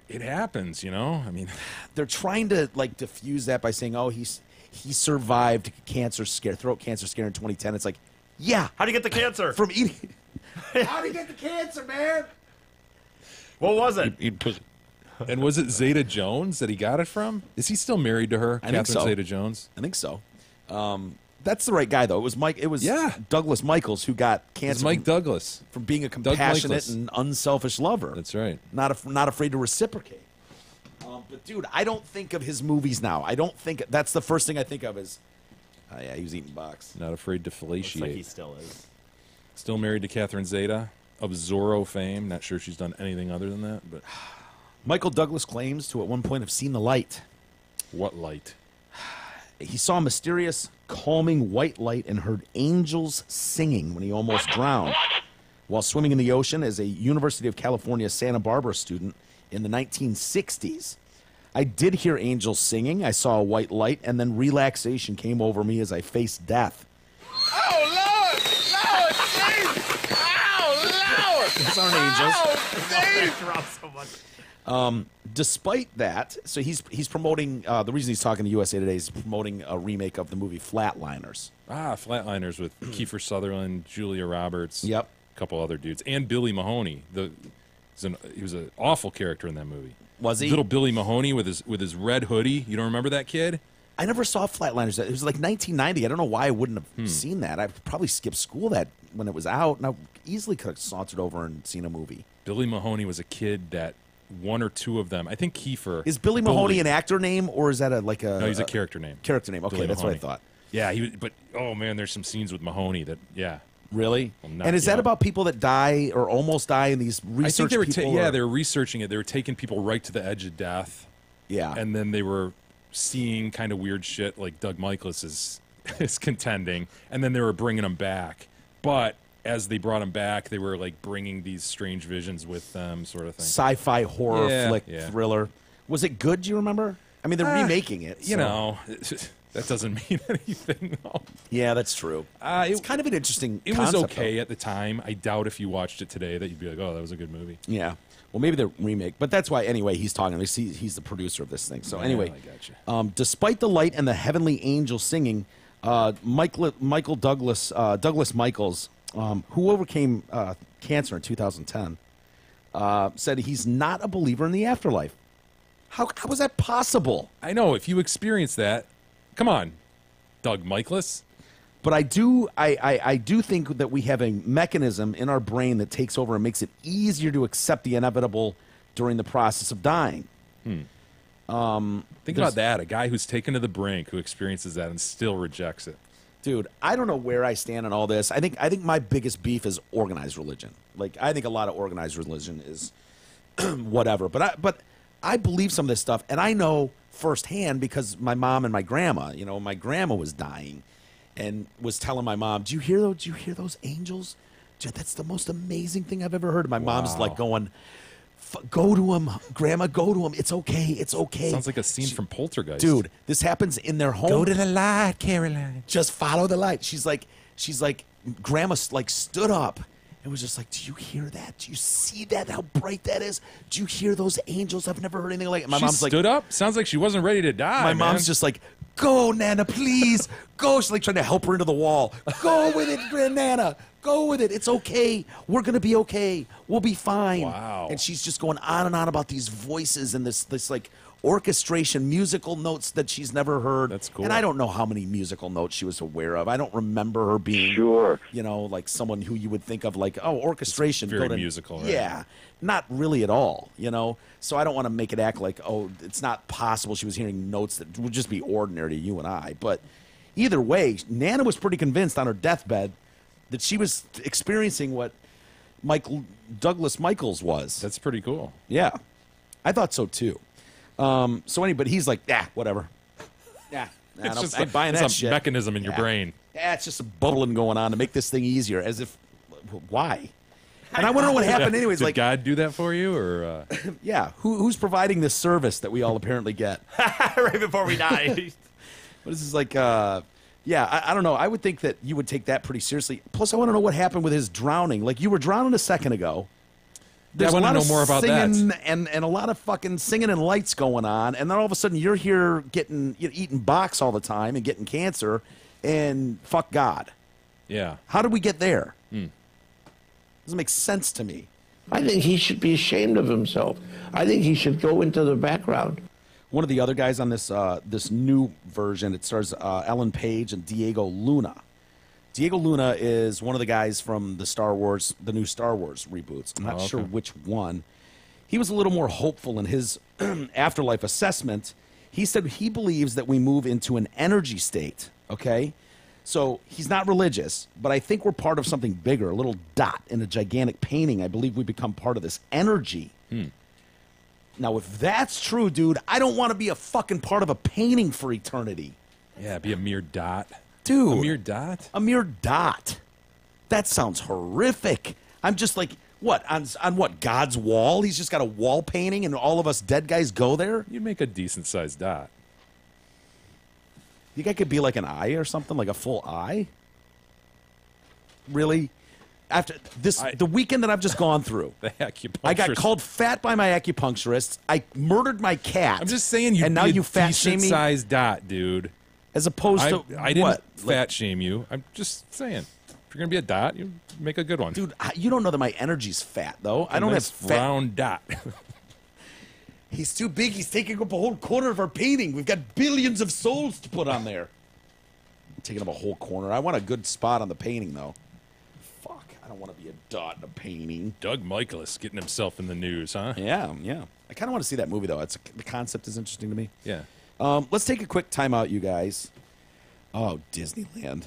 It happens, I mean, They're trying to diffuse that by saying, "Oh, he survived throat cancer scare in 2010." It's like, yeah, How do you get the cancer? from eating. How do you get the cancer, man? What was it? and was it Zeta Jones that he got it from? Is he still married to her, I think Catherine so. Zeta-Jones? I think so. That's the right guy, though. It was Mike. It was Douglas Michaels who got It's cancer Mike Douglas. from being a compassionate Michaelis. and unselfish lover. That's right. Not afraid to reciprocate. But dude, I don't think of his movies now. I don't think that's the first thing I think of is, oh yeah, he was eating box. Not afraid to Looks like he fellatiate. still is. Still married to Catherine Zeta of Zorro fame. Not sure she's done anything other than that, but Michael Douglas claims to at one point have seen the light. what light? He saw a mysterious, calming white light and heard angels singing when he almost drowned while swimming in the ocean as a University of California, Santa Barbara student in the 1960s. I did hear angels singing. I saw a white light, and then relaxation came over me as I faced death. Oh, Lord! Lord, Jesus! Oh, Lord! Those aren't angels. Oh, Jesus! Despite that, so he's promoting, the reason he's talking to USA Today is promoting a remake of the movie Flatliners. Flatliners with Kiefer Sutherland, Julia Roberts. Yep. A couple other dudes. And Billy Mahoney. He was an awful character in that movie. Was he? Little Billy Mahoney with his red hoodie. You don't remember that kid? I never saw Flatliners. It was like 1990. I don't know why I wouldn't have seen that. I probably skipped school when it was out, and I easily could have sauntered over and seen a movie. Billy Mahoney was a kid that one or two of them, I think Kiefer. Is Billy Mahoney an actor name, or is that No, he's a character name. Character name. Okay, Billy that's Mahoney. what I thought. Yeah, but oh man, there's some scenes with Mahoney that, yeah. Really? Well, not And is that yet. about people that die or almost die in these research I think they were, people? they were researching it. They were taking people right to the edge of death. Yeah. And then they were seeing kind of weird shit like Doug Michaelis is contending, and then they were bringing them back. But as they brought him back, they were like bringing these strange visions with them, sort of thing. Sci-fi horror flick thriller. Was it good? Do you remember? I mean, they're remaking it. You so- know, that doesn't mean anything, though. Yeah, that's true. It's kind of an interesting. It was concept, okay though. at the time. I doubt if you watched it today that you'd be like, "Oh, that was a good movie." Yeah. Well, maybe the remake, but that's why. Anyway, he's talking. He's the producer of this thing. So anyway, I gotcha. Despite the light and the heavenly angel singing, Michael Douglas Michaels, who overcame cancer in 2010, said he's not a believer in the afterlife. How was that possible? I know if you experience that, come on, Doug Michaelis. But I do think that we have a mechanism in our brain that takes over and makes it easier to accept the inevitable during the process of dying. Think about that. A guy who's taken to the brink, who experiences that and still rejects it. Dude, I don't know where I stand on all this. I think my biggest beef is organized religion. Like, I think a lot of organized religion is whatever. But I believe some of this stuff, and I know firsthand because my mom and my grandma. My grandma was dying, and was telling my mom, "Do you hear those? Do you hear those angels? Dude, that's the most amazing thing I've ever heard." And my mom's like going, "Go to him, Grandma. Go to him. It's okay. It's okay." Sounds like a scene from Poltergeist. Dude, this happens in their home. Go to the light, Caroline. Just follow the light. She's like, Grandma like stood up and was just like, "Do you hear that? Do you see that? How bright that is? Do you hear those angels? I've never heard anything like it." My She mom's like, stood up. Sounds like she wasn't ready to die. my man. mom's just like, "Go, Nana, please. Go." She's like trying to help her into the wall. "Go with it, Nana. Go with it. It's okay. We're going to be okay. We'll be fine." Wow. And she's just going on and on about these voices and this like orchestration, musical notes that she's never heard. That's cool. And I don't know how many musical notes she was aware of. I don't remember her being, Sure. like someone who you would think of like, oh, orchestration. It's very go to, musical, right? Yeah. Not really at all, So I don't want to make it act like, oh, it's not possible she was hearing notes that would just be ordinary to you and I. But Either way, Nana was pretty convinced on her deathbed that she was experiencing what Douglas Michaels was. That's pretty cool. Yeah, I thought so too. So anyway, but he's like, whatever. Yeah, I ain't buying that it's shit. a mechanism in your brain. Yeah, it's just a bubbling going on to make this thing easier. As if, why? And I want to know what happened anyways. Did Like, God do that for you, or yeah, who's providing this service that we all apparently get? Right before we die. But this is like, yeah, I don't know. I would think that you would take that pretty seriously. Plus, I want to know what happened with his drowning. Like, you were drowning a second ago. Yeah, I want to know more about singing that. And a lot of fucking singing and lights going on. And then all of a sudden you're here eating box all the time and getting cancer. And fuck God. Yeah. How did we get there? Doesn't make sense to me. I think he should be ashamed of himself. I think he should go into the background. One of the other guys on this new version, it stars Ellen Page and Diego Luna. Diego Luna is one of the guys from the new Star Wars reboots. I'm not sure which one. He was a little more hopeful in his afterlife assessment. He said he believes that we move into an energy state, okay? So he's not religious, but I think we're part of something bigger, a little dot in a gigantic painting. I believe we become part of this energy. Now, if that's true, dude, I don't want to be a fucking part of a painting for eternity. Yeah, be a mere dot. Dude. A mere dot? A mere dot. That sounds horrific. I'm just like, what, on what, God's wall? He's just got a wall painting and all of us dead guys go there? You'd make a decent-sized dot. You think I could be like an eye or something, like a full eye? Really? After the weekend that I've just gone through, The acupuncturist. I got called fat by my acupuncturist. I murdered my cat. I'm just saying you'd and now be you a fat shame me decent-sized dot, dude. as opposed to I didn't what? fat shame you. I'm just saying. If you're going to be a dot, you make a good one. Dude, you don't know that my energy's fat though. I don't nice have fat. round dot. He's too big. He's taking up a whole corner of our painting. We've got billions of souls to put on there. I'm taking up a whole corner. I want a good spot on the painting, though. Fuck. I don't want to be a dot in a painting. Doug Michaelis getting himself in the news, huh? Yeah, yeah. I kind of want to see that movie, though. The concept is interesting to me. Yeah. Let's take a quick time out, you guys. Oh, Disneyland.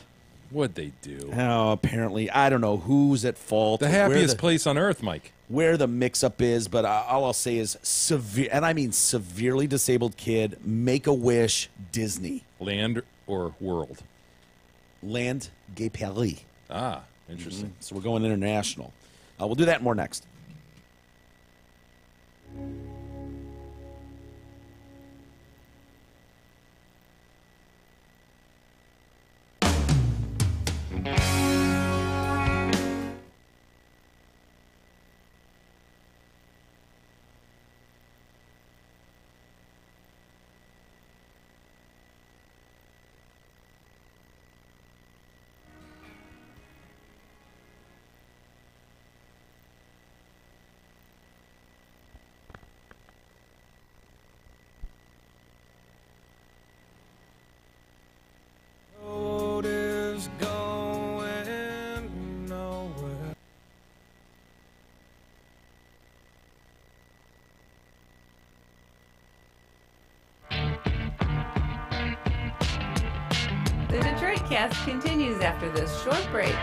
What'd they do? Oh, apparently. I don't know who's at fault. The happiest place on earth, Mike. Where the mix-up is, but all I'll say is severe, and I mean severely disabled kid, Make-A-Wish, Disney. Land or world? Land Gay Paris. Ah, interesting. So we're going international. We'll do that and more next. The Detroit Cast continues after this short break.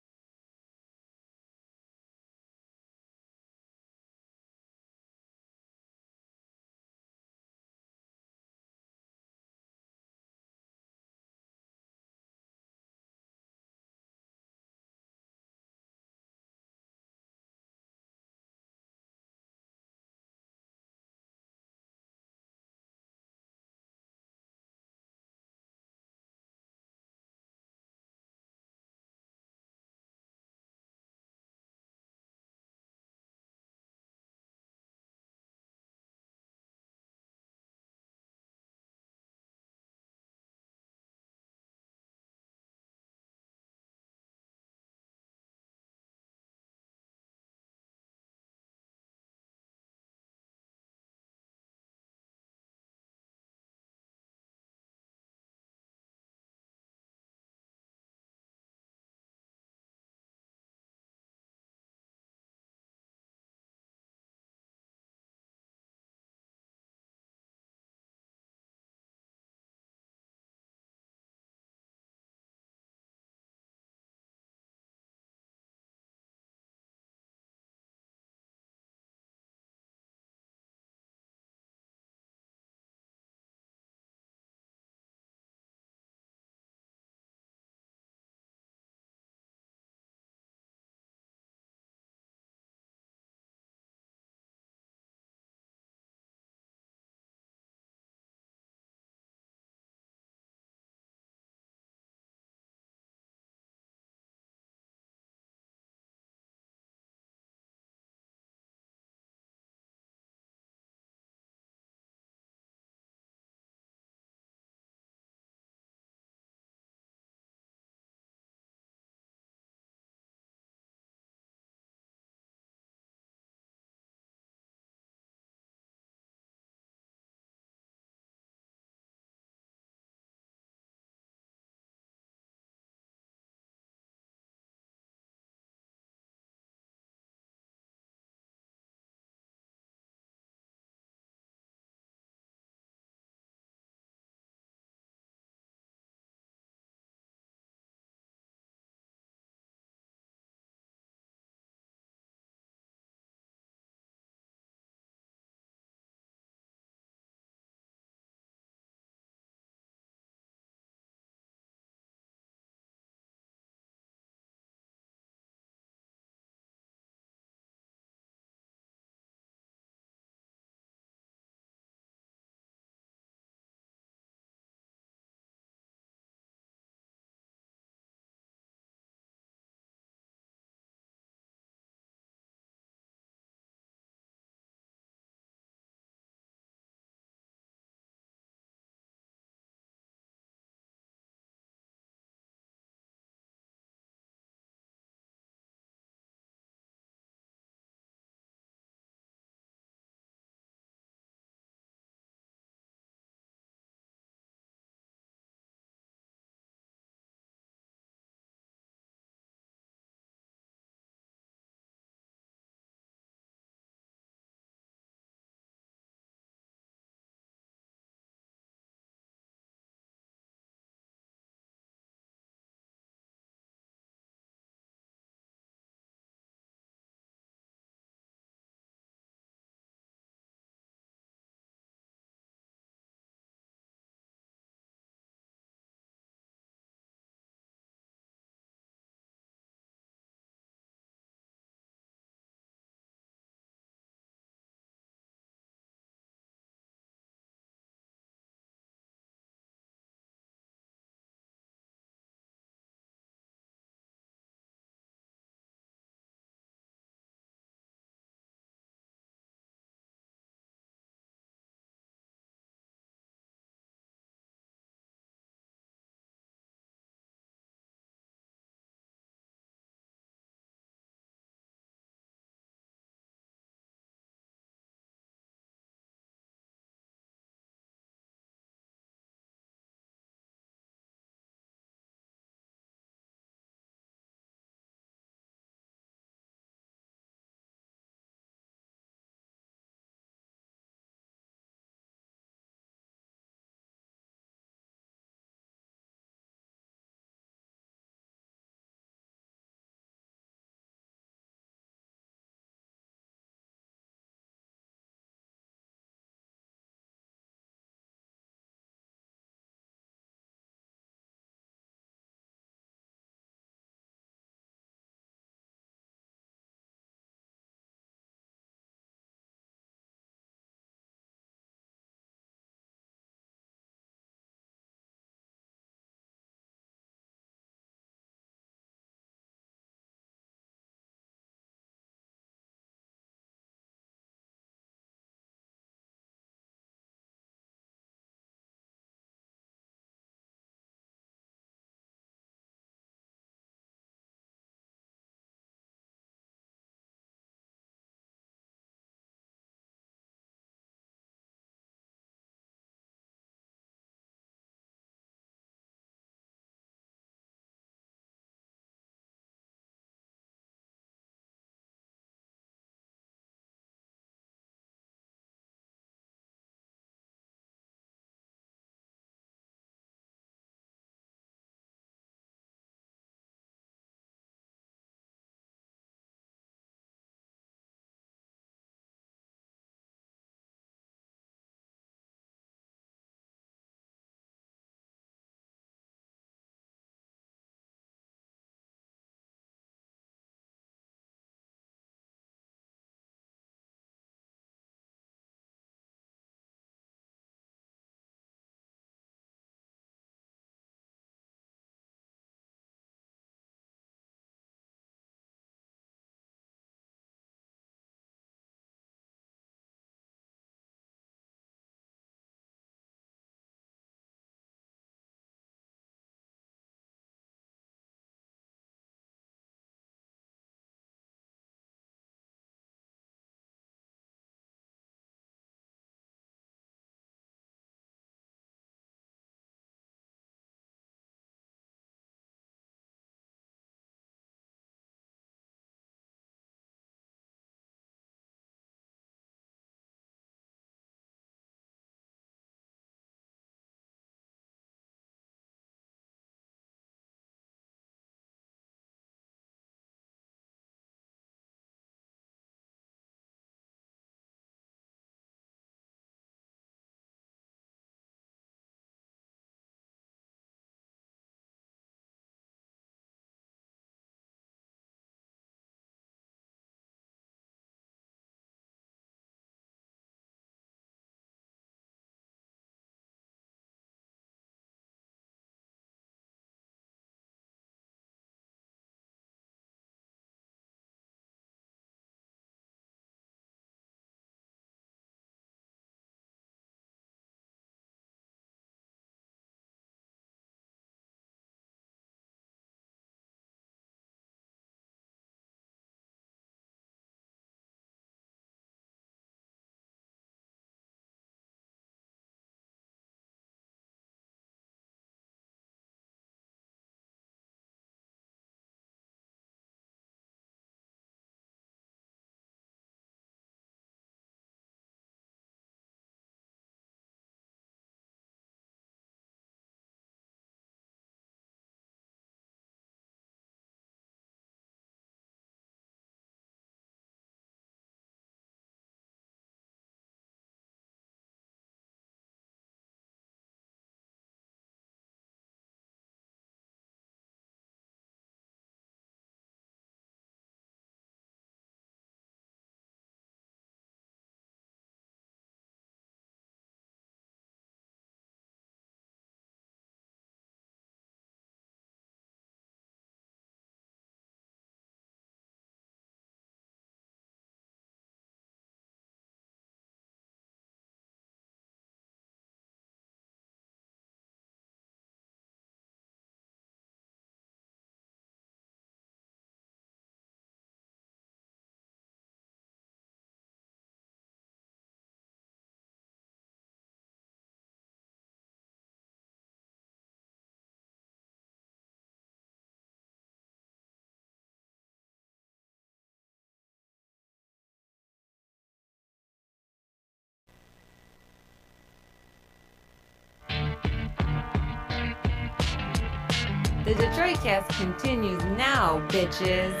The Detroit Cast continues now, bitches.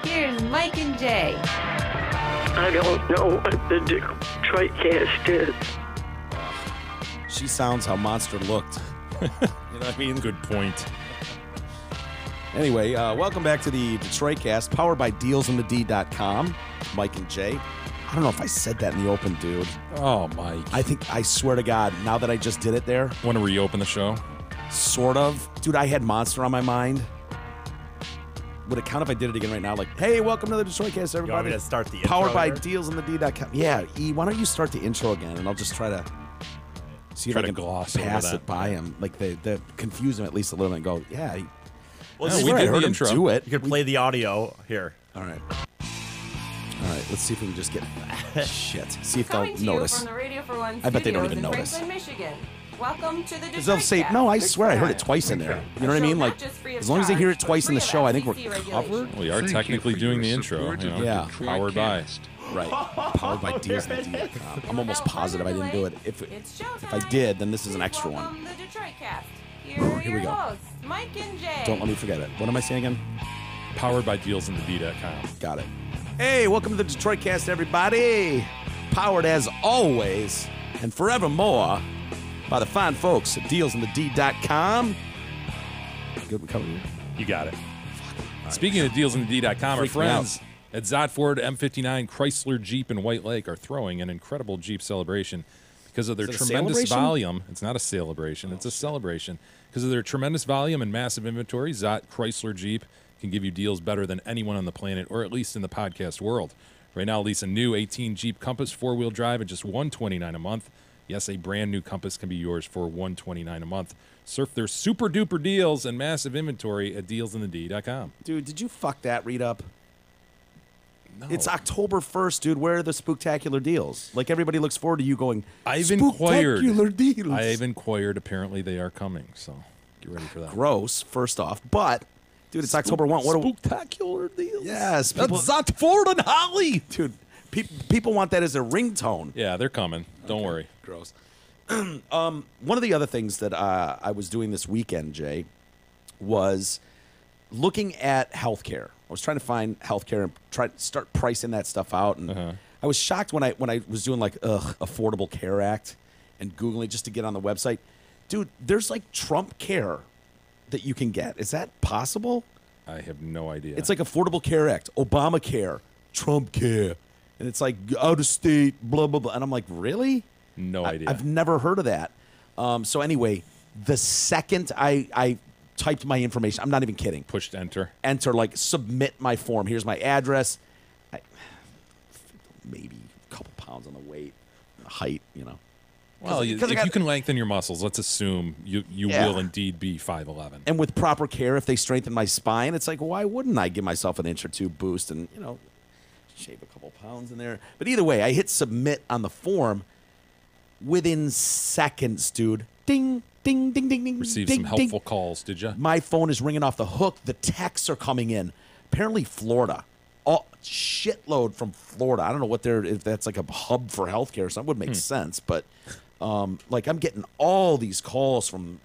Here's Mike and Jay. I don't know what the Detroit Cast is. She sounds how Monster looked. You know what I mean? Good point. Anyway, welcome back to the Detroit Cast, powered by DealsInTheD.com. Mike and Jay. I don't know if I said that in the open, dude. Oh, Mike. I swear to God, now that I just did it there, Want to reopen the show? sort of. Dude, I had Monster on my mind. Would it count if I did it again right now? Like, hey, welcome to the Detroit Cast, You want everybody. me to start the intro Powered by here? DealsInTheD.com. Yeah, E, why don't you start the intro again, and I'll just try to see if Try I to can gloss over pass that. it by him. Like, the confuse him at least a little bit and go, yeah, Well, No, this we is I did heard the him intro. do it. You can play the audio here. All right. All right, let's see if we can just get shit. See if they'll Coming to you notice. from the Radio for One I bet they don't studios even in notice. Franklin, Michigan. Welcome to the Detroit Because they'll say, Cast. no, I swear I heard it twice in there. You know what I mean? Like, as long as they hear it twice in the show, I think we're covered. We are Thank technically you for doing your the intro. support You of know, the Yeah. Detroit Powered by. Cast. Right. Powered by DealsInTheD.com. I'm almost Without positive I further didn't do it. delay, If it's showtime. if I did, then this is an Please extra one. welcome the Detroit Cast. Here are Here we your go. hosts, Mike and Jay. Don't let me forget it. What am I saying again? Powered by DealsInTheD.com. Got it. Hey, welcome to the Detroit Cast, everybody. Powered as always and forevermore by the fine folks at DealsInTheD.com. Good, we covered it. You got it. Speaking of DealsInTheD.com, our Freaked me out. friends at Zott Ford M59 Chrysler Jeep in White Lake are throwing an incredible Jeep celebration because of their Is it a tremendous celebration? volume. It's not a celebration, it's a celebration. Because of their tremendous volume and massive inventory, Zott Chrysler Jeep can give you deals better than anyone on the planet, or at least in the podcast world. Right now, lease a new 18 Jeep Compass 4-wheel drive at just $129 a month. Yes, a brand new Compass can be yours for $129 a month. Surf their super duper deals and massive inventory at DealsInTheD.com. Dude, did you fuck that read up? No. It's October 1st, dude. Where are the spectacular deals? Like, everybody looks forward to you going, I've inquired. spectacular deals. I've inquired. Apparently, they are coming. So get ready for that. Gross, first off. But, dude, it's October 1. What? Spectacular deals. Yes. People, Zott Ford and Holly. dude, people want that as a ringtone. Yeah, they're coming. Don't worry. Gross. One of the other things that I was doing this weekend, Jay, was looking at healthcare. I was trying to find healthcare and try to start pricing that stuff out. And I was shocked when I was doing like Affordable Care Act and Googling just to get on the website. Dude, there's like Trump Care that you can get. Is that possible? I have no idea. It's like Affordable Care Act, Obamacare, Trump Care, and it's like out of state, blah blah blah. And I'm like, really? no idea. I've never heard of that. So anyway, the second I typed my information, I'm not even kidding. Pushed enter. Enter, like, submit my form. Here's my address. Maybe a couple pounds on the weight, the height, you know. Well, if you can lengthen your muscles, let's assume you Yeah. will indeed be 5'11". And with proper care, if they strengthen my spine, it's like, why wouldn't I give myself an inch or two boost and, you know, shave a couple pounds in there? But either way, I hit submit on the form. Within seconds, dude. Ding, ding, ding, ding, ding. Received ding, some helpful ding. calls, did you? My phone is ringing off the hook. The texts are coming in. Apparently, Florida. Shitload from Florida. I don't know if that's like a hub for healthcare or something. Would make sense, but like I'm getting all these calls from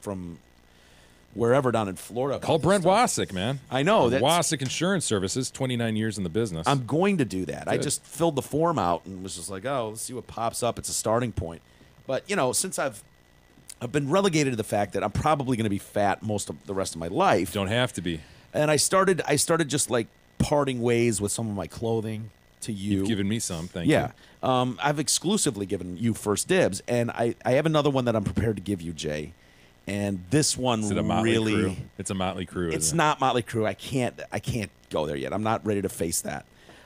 wherever down in Florida. Call Brent Wasik, man. I know, that's- Wasik Insurance Services, 29 years in the business. I'm going to do that. I Good. just filled the form out and was just like, oh, let's see what pops up. It's a starting point. But you know, since I've been relegated to the fact that I'm probably going to be fat most of the rest of my life, Don't have to be. and I started just like parting ways with some of my clothing to you. You've given me some, thank you. Yeah. I've exclusively given you first dibs, and I have another one that I'm prepared to give you, Jay. And this one Is it a Motley really, Crue? It's a Motley Crue. it's isn't it? not Motley Crue. I can't go there yet. I'm not ready to face that.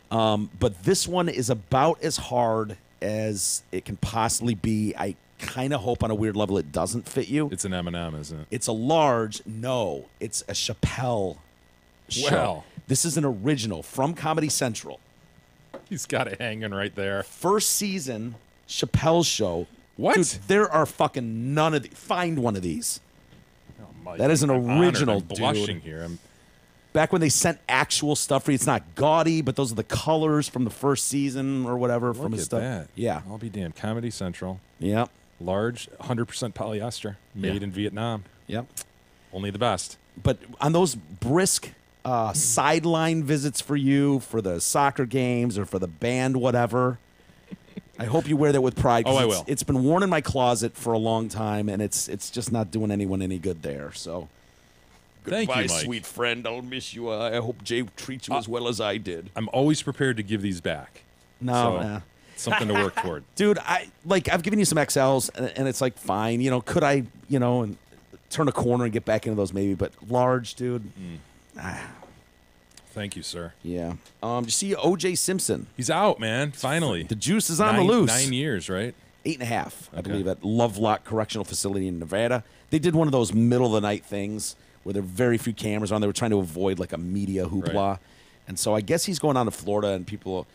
But this one is about as hard as it can possibly be. I kind of hope on a weird level it doesn't fit you. It's an M&M, isn't it? It's a large. No, it's a Chappelle show. Well. This is an original from Comedy Central. He's got it hanging right there. First season Chappelle show. What? Dude, there are fucking none of these. Find one of these. Oh, Mike, That is an I'm honored. original, I'm blushing dude. here. Back when they sent actual stuff for you, it's not gaudy, but those are the colors from the first season or whatever from Look his at stuff. that. Yeah. I'll be damned. Comedy Central. Yep. Large, 100% polyester. Made Yeah. in Vietnam. Yep. Only the best. But on those brisk sideline visits for you, for the soccer games or for the band, whatever, I hope you wear that with pride. 'Cause Oh, I will. It's been worn in my closet for a long time, and it's just not doing anyone any good there. So, Thank you, goodbye, Mike. sweet friend. I'll miss you. I hope Jay treats you as well as I did. I'm always prepared to give these back. No, So, something to work toward. dude, I've given you some XLs, and it's like fine. You know, could I, and turn a corner and get back into those maybe? But large, dude. Thank you, sir. Yeah. You see O.J. Simpson. He's out, man. Finally. The juice is on the loose. 9 years, right? 8.5, I Okay. believe, at Lovelock Correctional Facility in Nevada. They did one of those middle of the night things where there were very few cameras on. They were trying to avoid like a media hoopla. Right. And so I guess he's going on to Florida, and people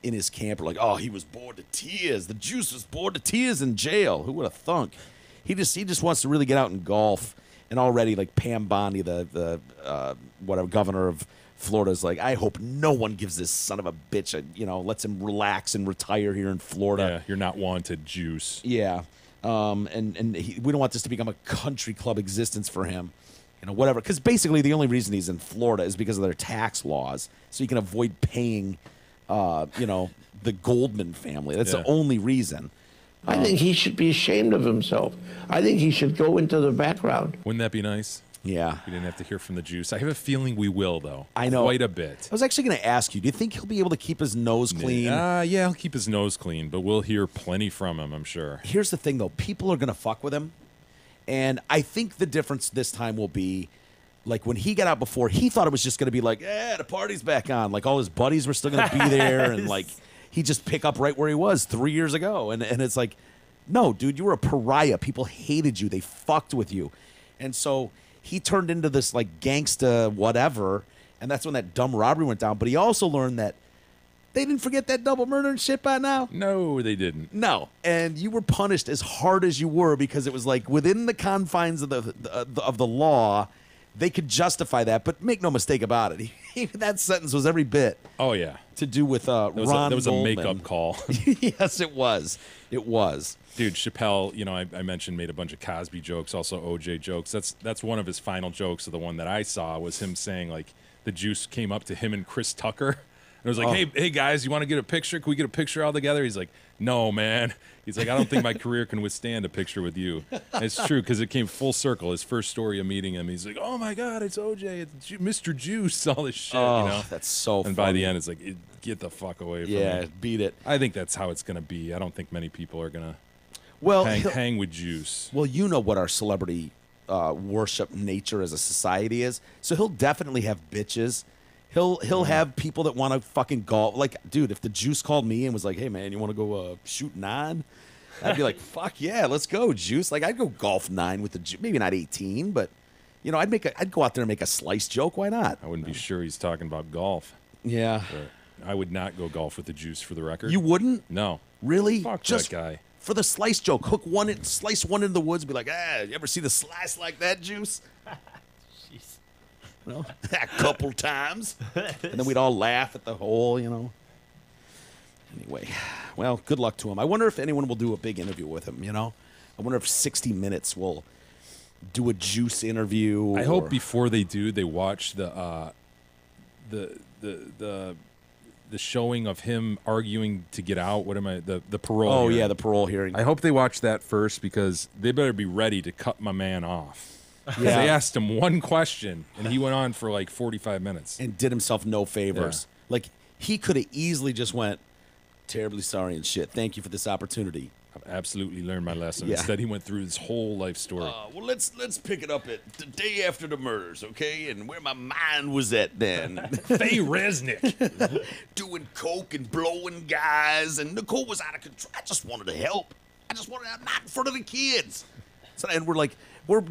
in his camp are like, oh, he was bored to tears. The juice was bored to tears in jail. Who would have thunk? He just wants to really get out and golf. And already, like, Pam Bondi, the governor of Florida, is like, I hope no one gives this son of a bitch lets him relax and retire here in Florida. Yeah, you're not wanted, juice. Yeah. And we don't want this to become a country club existence for him. Whatever. Because basically the only reason he's in Florida is because of their tax laws. So you can avoid paying, the Goldman family. That's Yeah. the only reason. I think he should be ashamed of himself. I think he should go into the background. Wouldn't that be nice? Yeah. We didn't have to hear from the juice. I have a feeling we will, though. I know. Quite a bit. I was actually going to ask you, do you think he'll be able to keep his nose clean? Yeah, he'll keep his nose clean, but we'll hear plenty from him, I'm sure. Here's the thing, though. People are going to fuck with him. And I think the difference this time will be, like, when he got out before, he thought it was just going to be like, the party's back on. Like, all his buddies were still going to be there. And, like, he'd just pick up right where he was 3 years ago. And it's like, no, dude, you were a pariah. People hated you. They fucked with you. And so he turned into this, like, gangsta whatever. And that's when that dumb robbery went down. But he also learned that they didn't forget that double murder and shit by now. No, they didn't. No, and you were punished as hard as you were because it was like within the confines of the law, they could justify that. But make no mistake about it, that sentence was every bit Oh, yeah. to do with Ron That was a Goldman. makeup call. Yes, it was. It was. Dude, Chappelle, I mentioned, made a bunch of Cosby jokes, also OJ jokes. That's one of his final jokes. The one that I saw was him saying, like, the juice came up to him and Chris Tucker. And it was like, hey guys, you want to get a picture? Can we get a picture all together? He's like, no, man. He's like, I don't think my career can withstand a picture with you. And it's true, because it came full circle. His first story of meeting him, he's like, oh my God, it's OJ, it's Mr. Juice, all this shit, That's so And funny. by the end, it's like, get the fuck away from me. Beat it. I think that's how it's going to be. I don't think many people are going to Well, hang with Juice. Well, you know what our celebrity worship nature as a society is. So he'll definitely have bitches. He'll have people that want to fucking golf. Like, dude, if the Juice called me and was like, hey, man, you want to go shoot 9? I'd be like, fuck yeah, let's go, Juice. Like, I'd go golf 9 with the Juice. Maybe not 18, but, I'd go out there and make a slice joke. Why not? I wouldn't be sure he's talking about golf. Yeah. But I would not go golf with the Juice, for the record. You wouldn't? No. Really? Fuck Just that guy. for the slice joke, slice one into the woods, and be like, you ever see the slice like that, Juice? Jeez. Well, a couple times. And then we'd all laugh at the whole, Anyway, well, good luck to him. I wonder if anyone will do a big interview with him, I wonder if 60 Minutes will do a Juice interview. I hope before they do, they watch the showing of him arguing to get out. The parole. Oh, hearing. yeah, the parole hearing. I hope they watch that first, because they better be ready to cut my man off. Yeah. They asked him one question, and he went on for like 45 minutes. And did himself no favors. Yeah. Like, he could have easily just went, terribly sorry and shit. Thank you for this opportunity. I've absolutely learned my lesson. Yeah. Instead, he went through his whole life story. Well, let's pick it up at the day after the murders, okay? And where my mind was at then. Faye Resnick. Doing coke and blowing guys, and Nicole was out of control. I just wanted to help. I just wanted to not in front of the kids. So, and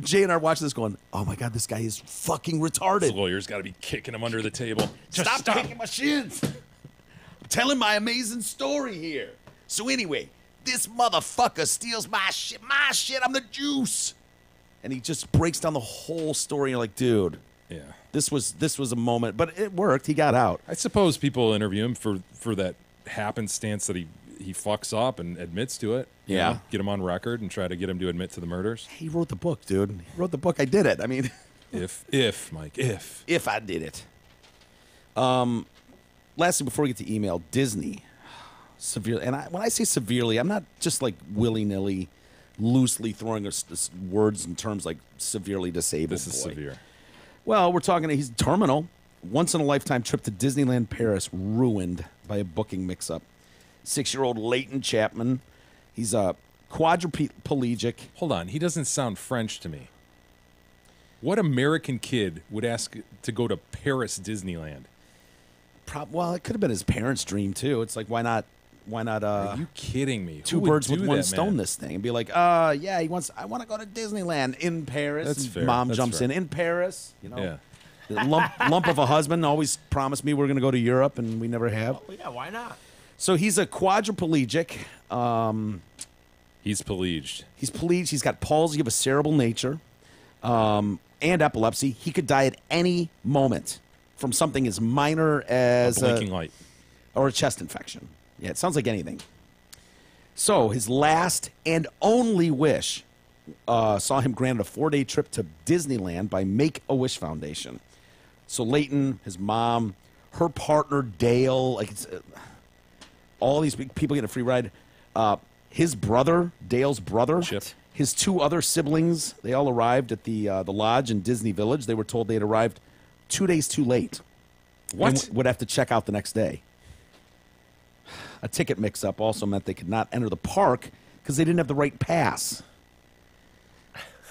Jay and I are watching this going, oh my God, this guy is fucking retarded. His lawyer's got to be kicking him under the table. Just Stop kicking my shins. I'm telling my amazing story here. So anyway, this motherfucker steals my shit. I'm the Juice. And he just breaks down the whole story. And you're like, dude, Yeah. this was a moment, but it worked. He got out. I suppose people interview him for that happenstance that he fucks up and admits to it. Yeah. Get him on record and try to get him to admit to the murders. He wrote the book, dude. He wrote the book. I did it. I mean, If Mike, if. If I did it. Lastly, before we get to email, Disney severely, and when I say severely, I'm not just like willy-nilly, loosely throwing words and terms like severely disabled. This is severe. Well, we're talking, he's terminal. Once-in-a-lifetime trip to Disneyland Paris ruined by a booking mix-up. 6-year-old Leighton Chapman, he's a quadriplegic. Hold on, he doesn't sound French to me. What American kid would ask to go to Paris Disneyland? Well, it could have been his parents' dream too. It's like, why not? Are you kidding me? Two Who would birds do with one that, stone man? this thing and be like, I want to go to Disneyland in Paris. That's And fair. Mom That's jumps fair. in Paris. You know, Yeah. the lump of a husband always promised me we're going to go to Europe, and we never have. Well, yeah, why not? So he's a quadriplegic. He's pelleged. He's pelleged. He's got palsy of a cerebral nature, and epilepsy. He could die at any moment from something as minor as A blinking light. or a chest infection. Yeah, it sounds like anything. So his last and only wish saw him granted a 4-day trip to Disneyland by Make-A-Wish Foundation. So Leighton, his mom, her partner Dale, like all these people getting a free ride. His brother, Dale's brother, Chip. his 2 other siblings, they all arrived at the lodge in Disney Village. They were told they had arrived 2 days too late. What? And would have to check out the next day. A ticket mix-up also meant they could not enter the park because they didn't have the right pass.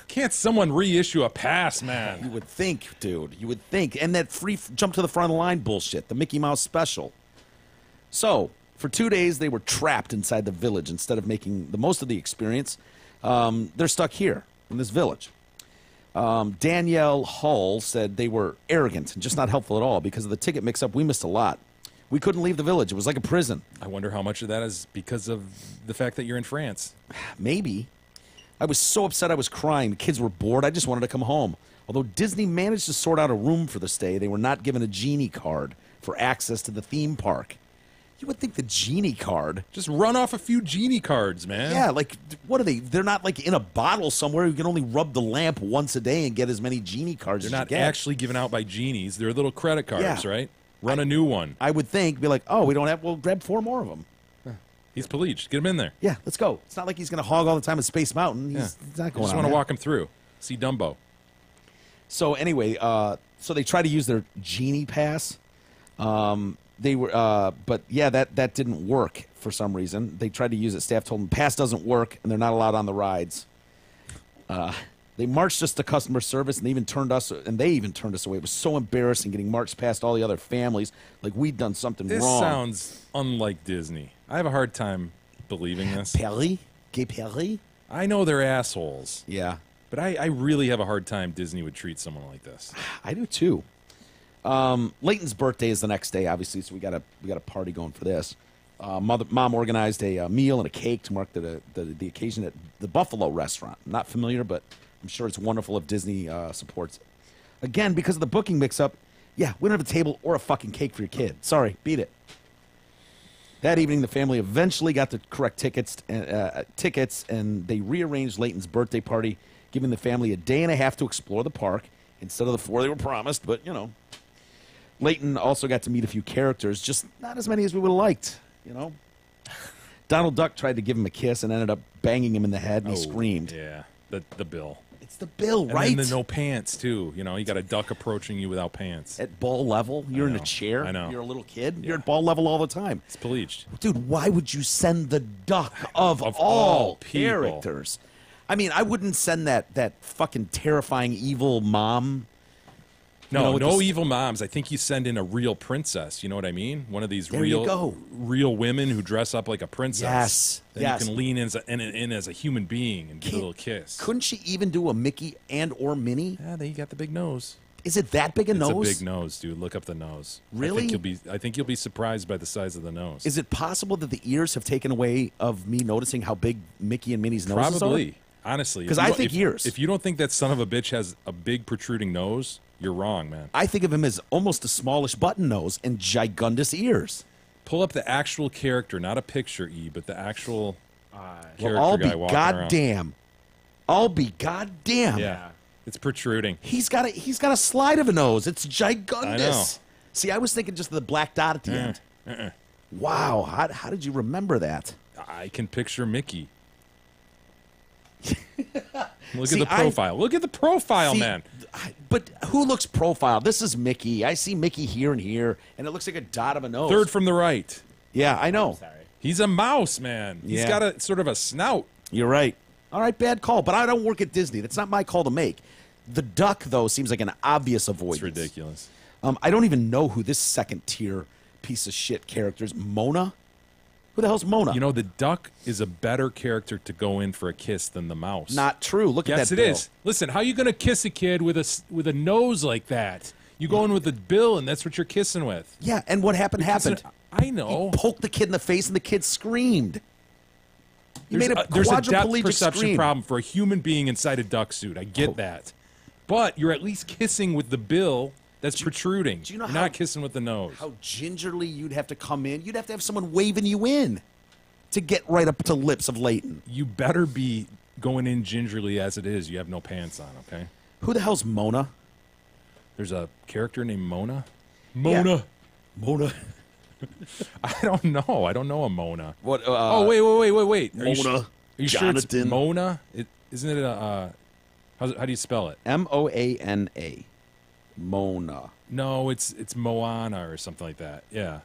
Can't someone reissue a pass, You man? would think, dude. You would think. And that free jump to the front of the line bullshit, the Mickey Mouse special. So, for 2 days, they were trapped inside the village instead of making the most of the experience. They're stuck here in this village. Danielle Hull said they were arrogant and just not helpful at all. Because of the ticket mix-up, we missed a lot. We couldn't leave the village. It was like a prison. I wonder how much of that is because of the fact that you're in France. Maybe. I was so upset I was crying. The kids were bored. I just wanted to come home. Although Disney managed to sort out a room for the stay, they were not given a genie card for access to the theme park. You would think the genie card. Just run off a few genie cards, man. Yeah, like, what are they? They're not like in a bottle somewhere. You can only rub the lamp once a day and get as many genie cards They're as not you get. actually given out by genies. They're little credit cards, Yeah. right? Run a new one. I would think, be like, oh, we don't have, we'll grab 4 more of them. He's pelleged. Get him in there. Yeah, let's go. It's not like he's going to hog all the time at Space Mountain. He's Yeah. not I going just on want to that. walk him through. See Dumbo. So anyway, so they tried to use their genie pass. They were, but yeah, that didn't work for some reason. They tried to use it. Staff told them pass doesn't work, and they're not allowed on the rides. They marched us to customer service, and they even turned us away. It was so embarrassing getting marched past all the other families, like we'd done something This wrong. sounds unlike Disney. I have a hard time believing this. Perry, Gay Perry. I know they're assholes, Yeah, but I really have a hard time Disney would treat someone like this. I do too. Leighton's birthday is the next day, obviously, so we got a party going for this. Mom organized a meal and a cake to mark the occasion at the Buffalo restaurant. I'm not familiar, but I'm sure it's wonderful if Disney supports it. Again, because of the booking mix-up, yeah, we don't have a table or a fucking cake for your kid. Sorry, beat it. That evening, the family eventually got the correct tickets, and they rearranged Leighton's birthday party, giving the family a day and a half to explore the park instead of the 4 they were promised. But, you know, Leighton also got to meet a few characters, just not as many as we would have liked, you know. Donald Duck tried to give him a kiss and ended up banging him in the head, and he screamed. Yeah, the bill. It's the bill, And right? then the no pants, too. You know, you got a duck approaching you without pants. At ball level, you're in a know. chair. I know. You're a little kid. You're at ball level all the time. It's pelleged. Dude, why would you send the duck of Of all all people. characters? I mean, I wouldn't send that fucking terrifying evil mom. No, You know, with no the- evil moms. I think you send in a real princess. You know what I mean? One of these There you go. real women who dress up like a princess. Yes, Then yes. you can lean in as a human being and give a little kiss. Couldn't she even do a Mickey and or Minnie? Yeah, they got the big nose. Is it that big a It's nose? a big nose, dude. Look up the nose. Really? I think you'll be surprised by the size of the nose. Is it possible that the ears have taken away of me noticing how big Mickey and Minnie's noses are? Probably. Honestly. 'Cause If you I don't- think if, ears. If you don't think that son of a bitch has a big protruding nose, you're wrong, man. I think of him as almost a smallish button nose and gigundous ears. Pull up the actual character, not a picture, but the actual character Well, I'll be guy walking around. goddamn. I'll be goddamn. Yeah. It's protruding. He's got a slide of a nose. It's gigundous. I know. See, I was thinking just of the black dot at the end. Wow, how did you remember that? I can picture Mickey. Look See, at the profile. Look at the profile, See, man. But who looks profile? This is Mickey. I see Mickey here and here, and it looks like a dot of a nose. Third from the right. Yeah, I know. He's a mouse, man. He's Yeah. got a sort of a snout. You're right. All right, bad call. But I don't work at Disney. That's not my call to make. The duck, though, seems like an obvious avoidance. It's ridiculous. I don't even know who this second tier piece of shit character is. Mona? Who the hell's Mona? You know, the duck is a better character to go in for a kiss than the mouse. Not true. Look at Yes, that it bill. is. Listen, how are you going to kiss a kid with a nose like that? You go in with the bill, and that's what you're kissing with. Yeah, and what happened happened. I know. He poked the kid in the face, and the kid screamed. He made a There's a depth quadriplegic perception scream. problem for a human being inside a duck suit. I get that. But you're at least kissing with the bill that's protruding. do you know you're how- not kissing with the nose. How gingerly you'd have to come in. You'd have to have someone waving you in to get right up to lips of Leighton. You better be going in gingerly as it is. You have no pants on, okay? Who the hell's Mona? There's a character named Mona. Yeah. Mona. I don't know. I don't know a Mona. What? Oh, wait. Are you, Mona, are you sure it's Jonathan. Mona? Isn't it a... how do you spell it? Moana. Mona. No, it's Moana or something like that. Yeah.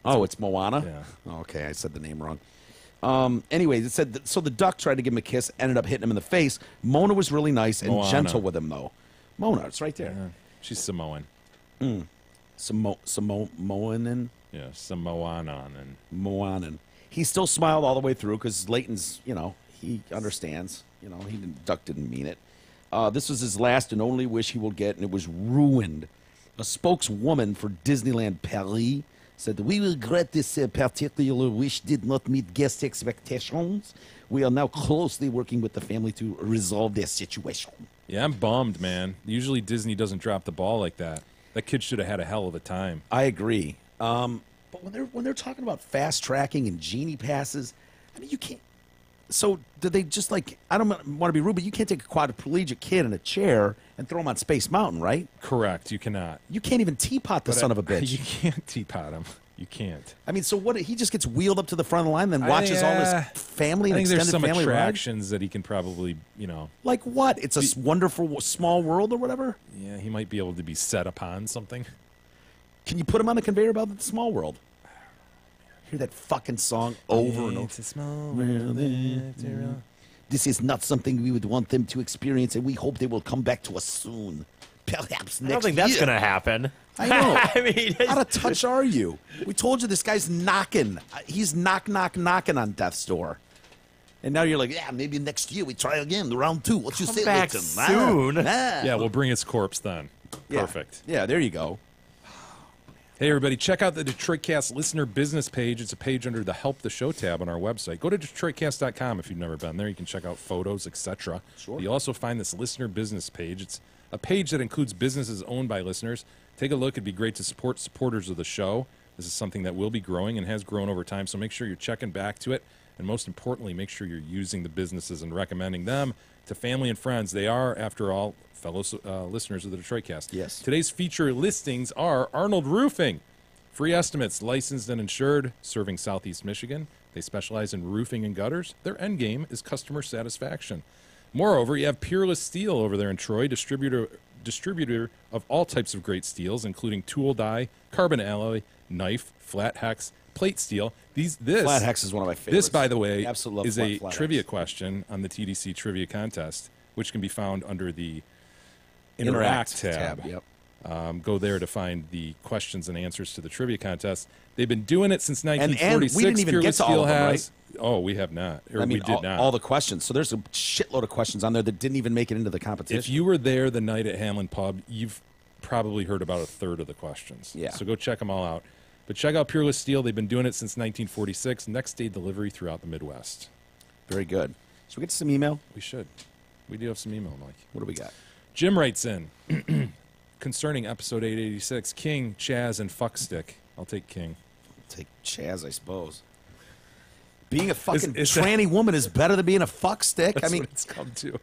Oh, it's Moana? Yeah. Okay, I said the name wrong. Anyway, it said so the duck tried to give him a kiss, ended up hitting him in the face. Mona was really nice and Moana. gentle with him, though. Mona, it's right there. Yeah. She's Samoan. Moanan? Yeah, Samoanan. And Moanan. He still smiled all the way through because Leighton's, he understands. Duck didn't mean it. This was his last and only wish he will get, and it was ruined. A spokeswoman for Disneyland Paris said, "We regret this particular wish did not meet guest expectations. We are now closely working with the family to resolve their situation." yeah, I'm bummed, man. Usually Disney doesn't drop the ball like that. That kid should have had a hell of a time. I agree. But when they're talking about fast tracking and genie passes, I mean, you can't. So did they just I don't want to be rude, but you can't take a quadriplegic kid in a chair and throw him on Space Mountain, right? Correct. You cannot. You can't even teapot the But son of a bitch. You can't teapot him. You can't. I mean, so what? He just gets wheeled up to the front of the line, then watches all his family I and think there's extended some family ride? attractions that he can probably, Like what? It's a wonderful small world or whatever? yeah, he might be able to be set upon something. Can you put him on the conveyor belt at the small world? Hear that fucking song over and over. It's a small This is not something we would want them to experience, and we hope they will come back to us soon. Perhaps next I don't think that's year. going to happen. I know. I mean, How out of touch are you? We told you this guy's knocking. He's knocking on death's door. And now you're like, yeah, maybe next year we try again, round 2. What you Come say, back Leighton? soon. Yeah, we'll bring his corpse then. Yeah. Perfect. Yeah, there you go. Hey, everybody, check out the DetroitCast listener business page. It's a page under the Help the Show tab on our website. Go to DetroitCast.com if you've never been there. You can check out photos, etc. Sure. You'll also find this listener business page. It's a page that includes businesses owned by listeners. Take a look. It'd be great to support supporters of the show. This is something that will be growing and has grown over time, so make sure you're checking back to it. And most importantly, make sure you're using the businesses and recommending them to family and friends. They are, after all, fellow listeners of the DetroitCast. Yes. Today's feature listings are Arnold Roofing. Free estimates, licensed and insured, serving Southeast Michigan. They specialize in roofing and gutters. Their end game is customer satisfaction. Moreover, you have Peerless Steel over there in Troy, distributor of all types of great steels, including tool die, carbon alloy, knife, flat hex, plate steel. This Flat hex is one of my favorites. This, by the way, Absolutely is love a flat trivia hex. question on the TDC Trivia Contest, which can be found under the Interact tab. Yep. Go there to find the questions and answers to the trivia contest. They've been doing it since And 1946. we didn't even Peerless get to all Steel of them, has. Oh, we have not. Or I mean, we did not. all the questions. So there's a shitload of questions on there that didn't even make it into the competition. If you were there the night at Hamlin Pub, you've probably heard about a third of the questions. Yeah. So go check them all out. But check out Peerless Steel. They've been doing it since 1946. Next day delivery throughout the Midwest. Very good. Should we get to some email? We should. We do have some email, Mike. What do we got? Jim writes in concerning episode 886, King, Chaz, and Fuckstick. I'll take King. Take Chaz, I suppose. Being a fucking Is tranny woman is better than being a fuck stick. That's I mean, what it's come to.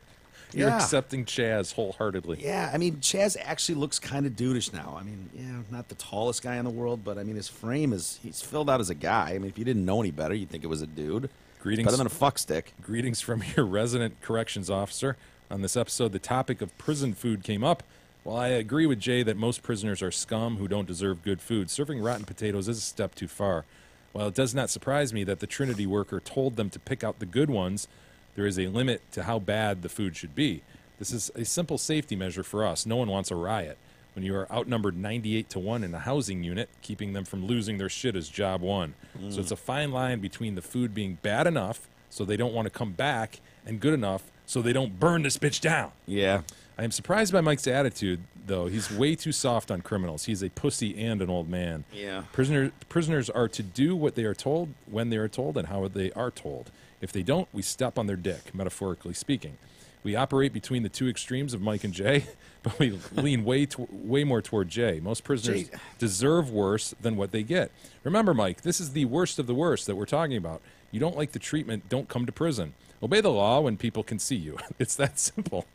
You're Yeah. accepting Chaz wholeheartedly. Yeah, I mean, Chaz actually looks kind of dudeish now. I mean, yeah, not the tallest guy in the world, but I mean, his frame he's filled out as a guy. I mean, if you didn't know any better, you'd think it was a dude. Greetings. Better than a fuck stick. Greetings from your resident corrections officer. On this episode, the topic of prison food came up. While I agree with Jay that most prisoners are scum who don't deserve good food, serving rotten potatoes is a step too far. While it does not surprise me that the Trinity worker told them to pick out the good ones, there is a limit to how bad the food should be. This is a simple safety measure for us. No one wants a riot. When you are outnumbered 98-1 in a housing unit, keeping them from losing their shit is job one. So it's a fine line between the food being bad enough so they don't want to come back and good enough so they don't burn this bitch down. Yeah. I am surprised by Mike's attitude, though. He's way too soft on criminals. He's a pussy and an old man. Yeah. Prisoners are to do what they are told, when they are told, and how they are told. If they don't, we step on their dick, metaphorically speaking. We operate between the two extremes of Mike and Jay, but we lean way more toward Jay. Most prisoners deserve worse than what they get. Remember, Mike, this is the worst of the worst that we're talking about. You don't like the treatment, don't come to prison. Obey the law when people can see you. It's that simple.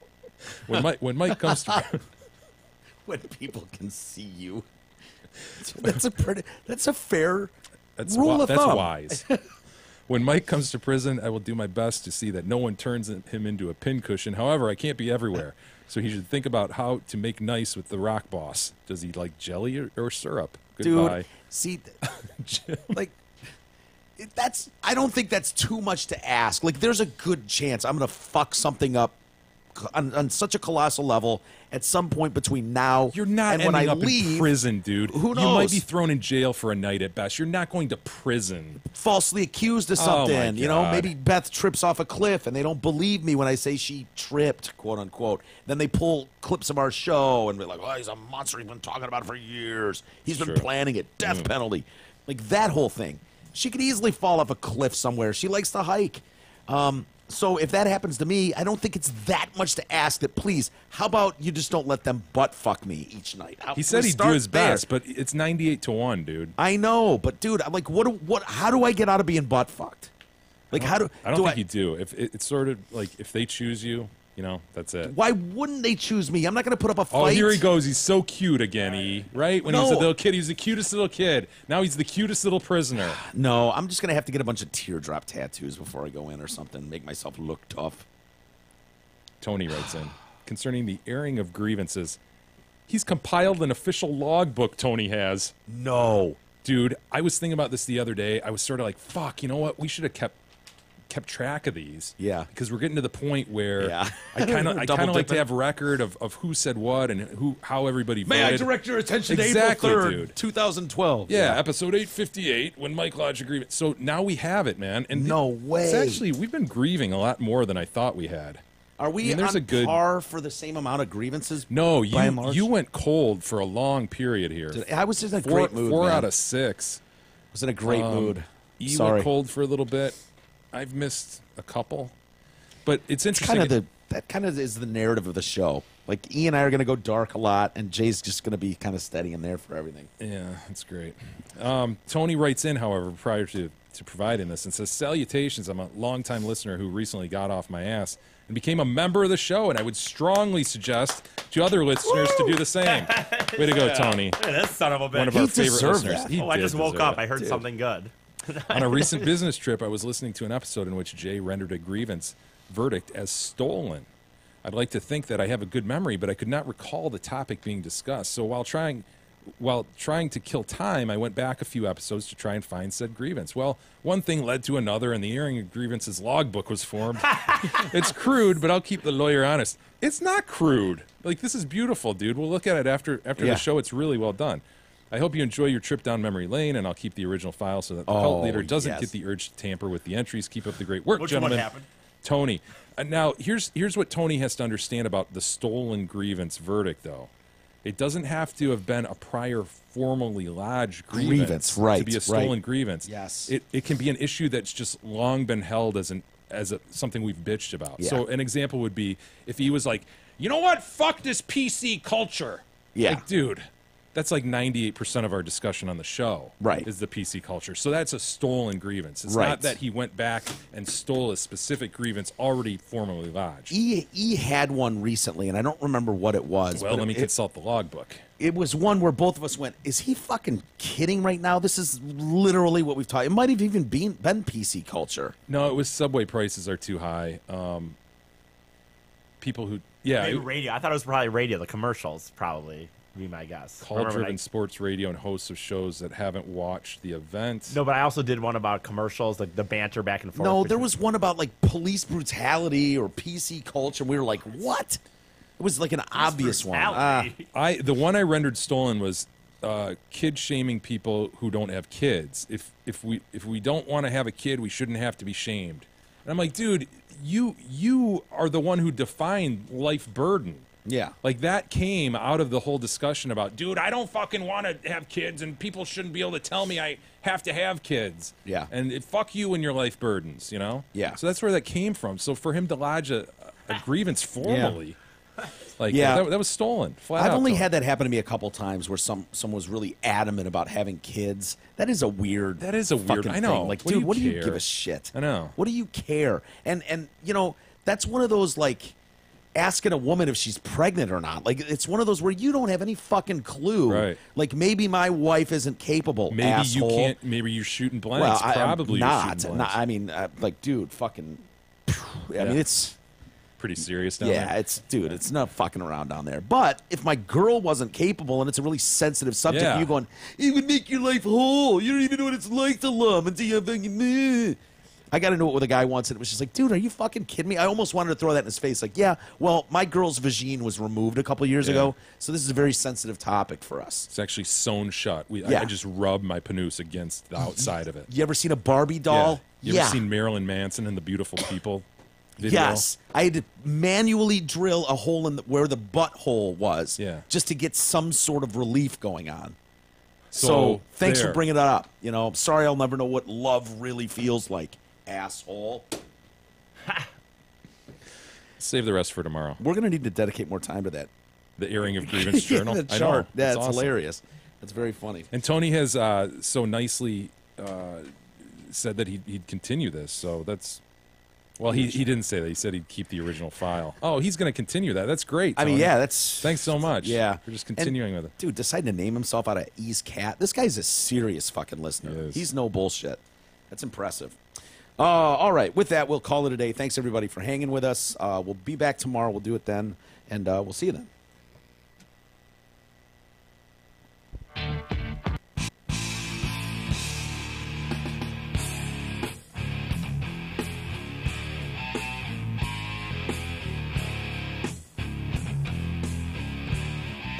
When Mike comes to When people can see you. That's a fair rule of thumb. That's wise. When Mike comes to prison, I will do my best to see that no one turns him into a pincushion. However, I can't be everywhere, so he should think about how to make nice with the rock boss. Does he like jelly or syrup? Goodbye. Dude, see, like, I don't think that's too much to ask. Like, there's a good chance I'm going to fuck something up on such a colossal level at some point between now You're not and ending when I up leave. in prison, dude. Who You might knows? be thrown in jail for a night at best. You're not going to prison. Falsely accused of Oh, something. my You know, God. maybe Beth trips off a cliff and they don't believe me when I say she tripped, quote unquote. Then they pull clips of our show and be like, oh, he's a monster. He's been talking about it for years. He's been Sure. planning it. Death penalty. Like that whole thing. She could easily fall off a cliff somewhere. She likes to hike. So if that happens to me, I don't think it's that much to ask that, please, how about you just don't let them butt fuck me each night? He said he'd do his best, but it's 98-1, dude. I know, but dude, I'm like, how do I get out of being butt fucked? Like, I don't think you do. If it's sort of like if they choose you, you know, that's it. Why wouldn't they choose me? I'm not going to put up a fight. Oh, here he goes. He's so cute again, E. Right? When he was a little kid, he was the cutest little kid. Now he's the cutest little prisoner. No, I'm just going to have to get a bunch of teardrop tattoos before I go in or something. Make myself look tough. Tony writes in, concerning the airing of grievances, he's compiled an official logbook, Tony has. No. Dude, I was thinking about this the other day. I was sort of like, fuck, you know what? We should have kept track of these. Yeah. Because we're getting to the point where Yeah. I kind of like Double-dipping. to have record of who said what and how everybody voted. May I direct your attention Exactly, to April 3rd, dude. 2012? Yeah, episode 858, when Mike lodged a grievance. So now we have it, man. And No It's way. actually, we've been grieving a lot more than I thought we had. Are we there's on a good par for the same amount of grievances? No, by and large? you went cold for a long period here. Dude, I was just in a Four great mood. Four man. out of 6. I was in a great mood. E Sorry. went cold for a little bit. I've missed a couple, but it's interesting. That kind of is the narrative of the show. Like E and I are going to go dark a lot, and Jay's just going to be kind of steady in there for everything. Yeah, that's great. Tony writes in, however, prior to providing this, and says, salutations, I'm a longtime listener who recently got off my ass and became a member of the show, and I would strongly suggest to other listeners to do the same. Way to go, Tony. Hey, this son of a bitch. One of our He favorite deserved listeners. that. He I did just woke deserve up. it. I heard something good. On a recent business trip, I was listening to an episode in which Jay rendered a grievance verdict as stolen. I'd like to think that I have a good memory, but I could not recall the topic being discussed. So while trying to kill time, I went back a few episodes to try and find said grievance. Well, one thing led to another, and the airing of grievances logbook was formed. It's crude, but I'll keep the lawyer honest. It's not crude. Like, this is beautiful, dude. We'll look at it after the show. It's really well done. I hope you enjoy your trip down memory lane, and I'll keep the original file so that the cult leader doesn't get the urge to tamper with the entries. Keep up the great work, gentlemen. What happened? Tony. Now, here's what Tony has to understand about the stolen grievance verdict, though. It doesn't have to have been a prior formally lodged grievance right, to be a stolen grievance. Yes. It can be an issue that's just long been held as something we've bitched about. Yeah. So an example would be if he was like, you know what? Fuck this PC culture. Yeah. Like, dude, that's like 98% of our discussion on the show. Right. Is the PC culture. So that's a stolen grievance. It's Right. not that he went back and stole a specific grievance already formally lodged. He had one recently, and I don't remember what it was. Well, but let me it, consult the logbook. it was one where both of us went, is he fucking kidding right now? This is literally what we've talked. It might have even been PC culture. No, it was Subway prices are too high. People who, Maybe radio. I thought it was probably radio. The commercials probably would be my guess. call-driven sports radio and hosts of shows that haven't watched the event. No, but I also did one about commercials, like the banter back and forth. No, there between- was one about like police brutality or PC culture. We were like, what? It was like an obvious one. brutality. The one I rendered stolen was kid shaming people who don't have kids. If we don't want to have a kid, we shouldn't have to be shamed. And I'm like, dude, you are the one who defined life burden. Yeah. Like that came out of the whole discussion about, dude, I don't fucking want to have kids, and people shouldn't be able to tell me I have to have kids. Yeah. And fuck you and your life burdens, you know? Yeah. So that's where that came from. So for him to lodge a grievance formally, like, Yeah. that was stolen. Flat I've out only stolen. had that happen to me a couple times where someone was really adamant about having kids. That is a weird. That is a weird- fucking I know. thing. Like, What do dude, you what do you care? give a shit? I know. What do you care? And you know, that's one of those like asking a woman if she's pregnant or not. Like, it's one of those where you don't have any fucking clue. Right. Like, maybe my wife isn't capable. Maybe asshole. you can't. Maybe you're shooting blanks. Well, Probably I'm you're not. shooting blanks. I mean, like, dude, fucking. I mean, it's. Pretty serious down Yeah, there. it's not fucking around down there. But if my girl wasn't capable and it's a really sensitive subject, Yeah. you going, it would make your life whole. You don't even know what it's like to love until you fucking. Meh." I got into it with a guy once, and it was just like, dude, are you fucking kidding me? I almost wanted to throw that in his face. Like, yeah, well, my girl's vagine was removed a couple years ago, so this is a very sensitive topic for us. It's actually sewn shut. Yeah. I just rubbed my panus against the outside of it. You ever seen a Barbie doll? You ever seen Marilyn Manson and the Beautiful People video? Yes, I had to manually drill a hole in where the butthole was, Yeah. just to get some sort of relief going on. So So, thanks for there. bringing that up. You know, I'm sorry I'll never know what love really feels like, asshole. Save the rest for tomorrow. We're gonna need to dedicate more time to that. The airing of grievance journal. The I chart. know. Yeah, it's awesome. hilarious. That's very funny. And Tony has so nicely said that he'd continue this. So that's. Well, he didn't say that. He said he'd keep the original file. Oh, he's going to continue that. That's great. I mean, Tony. yeah, that's Thanks so much. Yeah, for just continuing And, with it. dude. Deciding to name himself out of E's cat. This guy's a serious fucking listener. He is. He's no bullshit. That's impressive. All right. With that, we'll call it a day. Thanks everybody for hanging with us. We'll be back tomorrow. We'll do it then, and we'll see you then.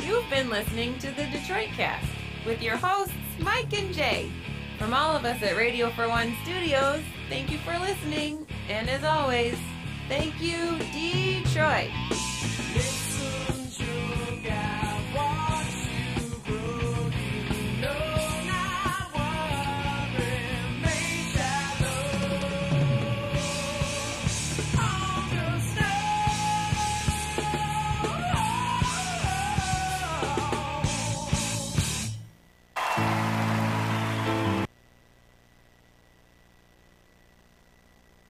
You've been listening to the Detroit Cast with your hosts, Mike and Jay. From all of us at Radio for One Studios, thank you for listening. And as always, thank you, Detroit.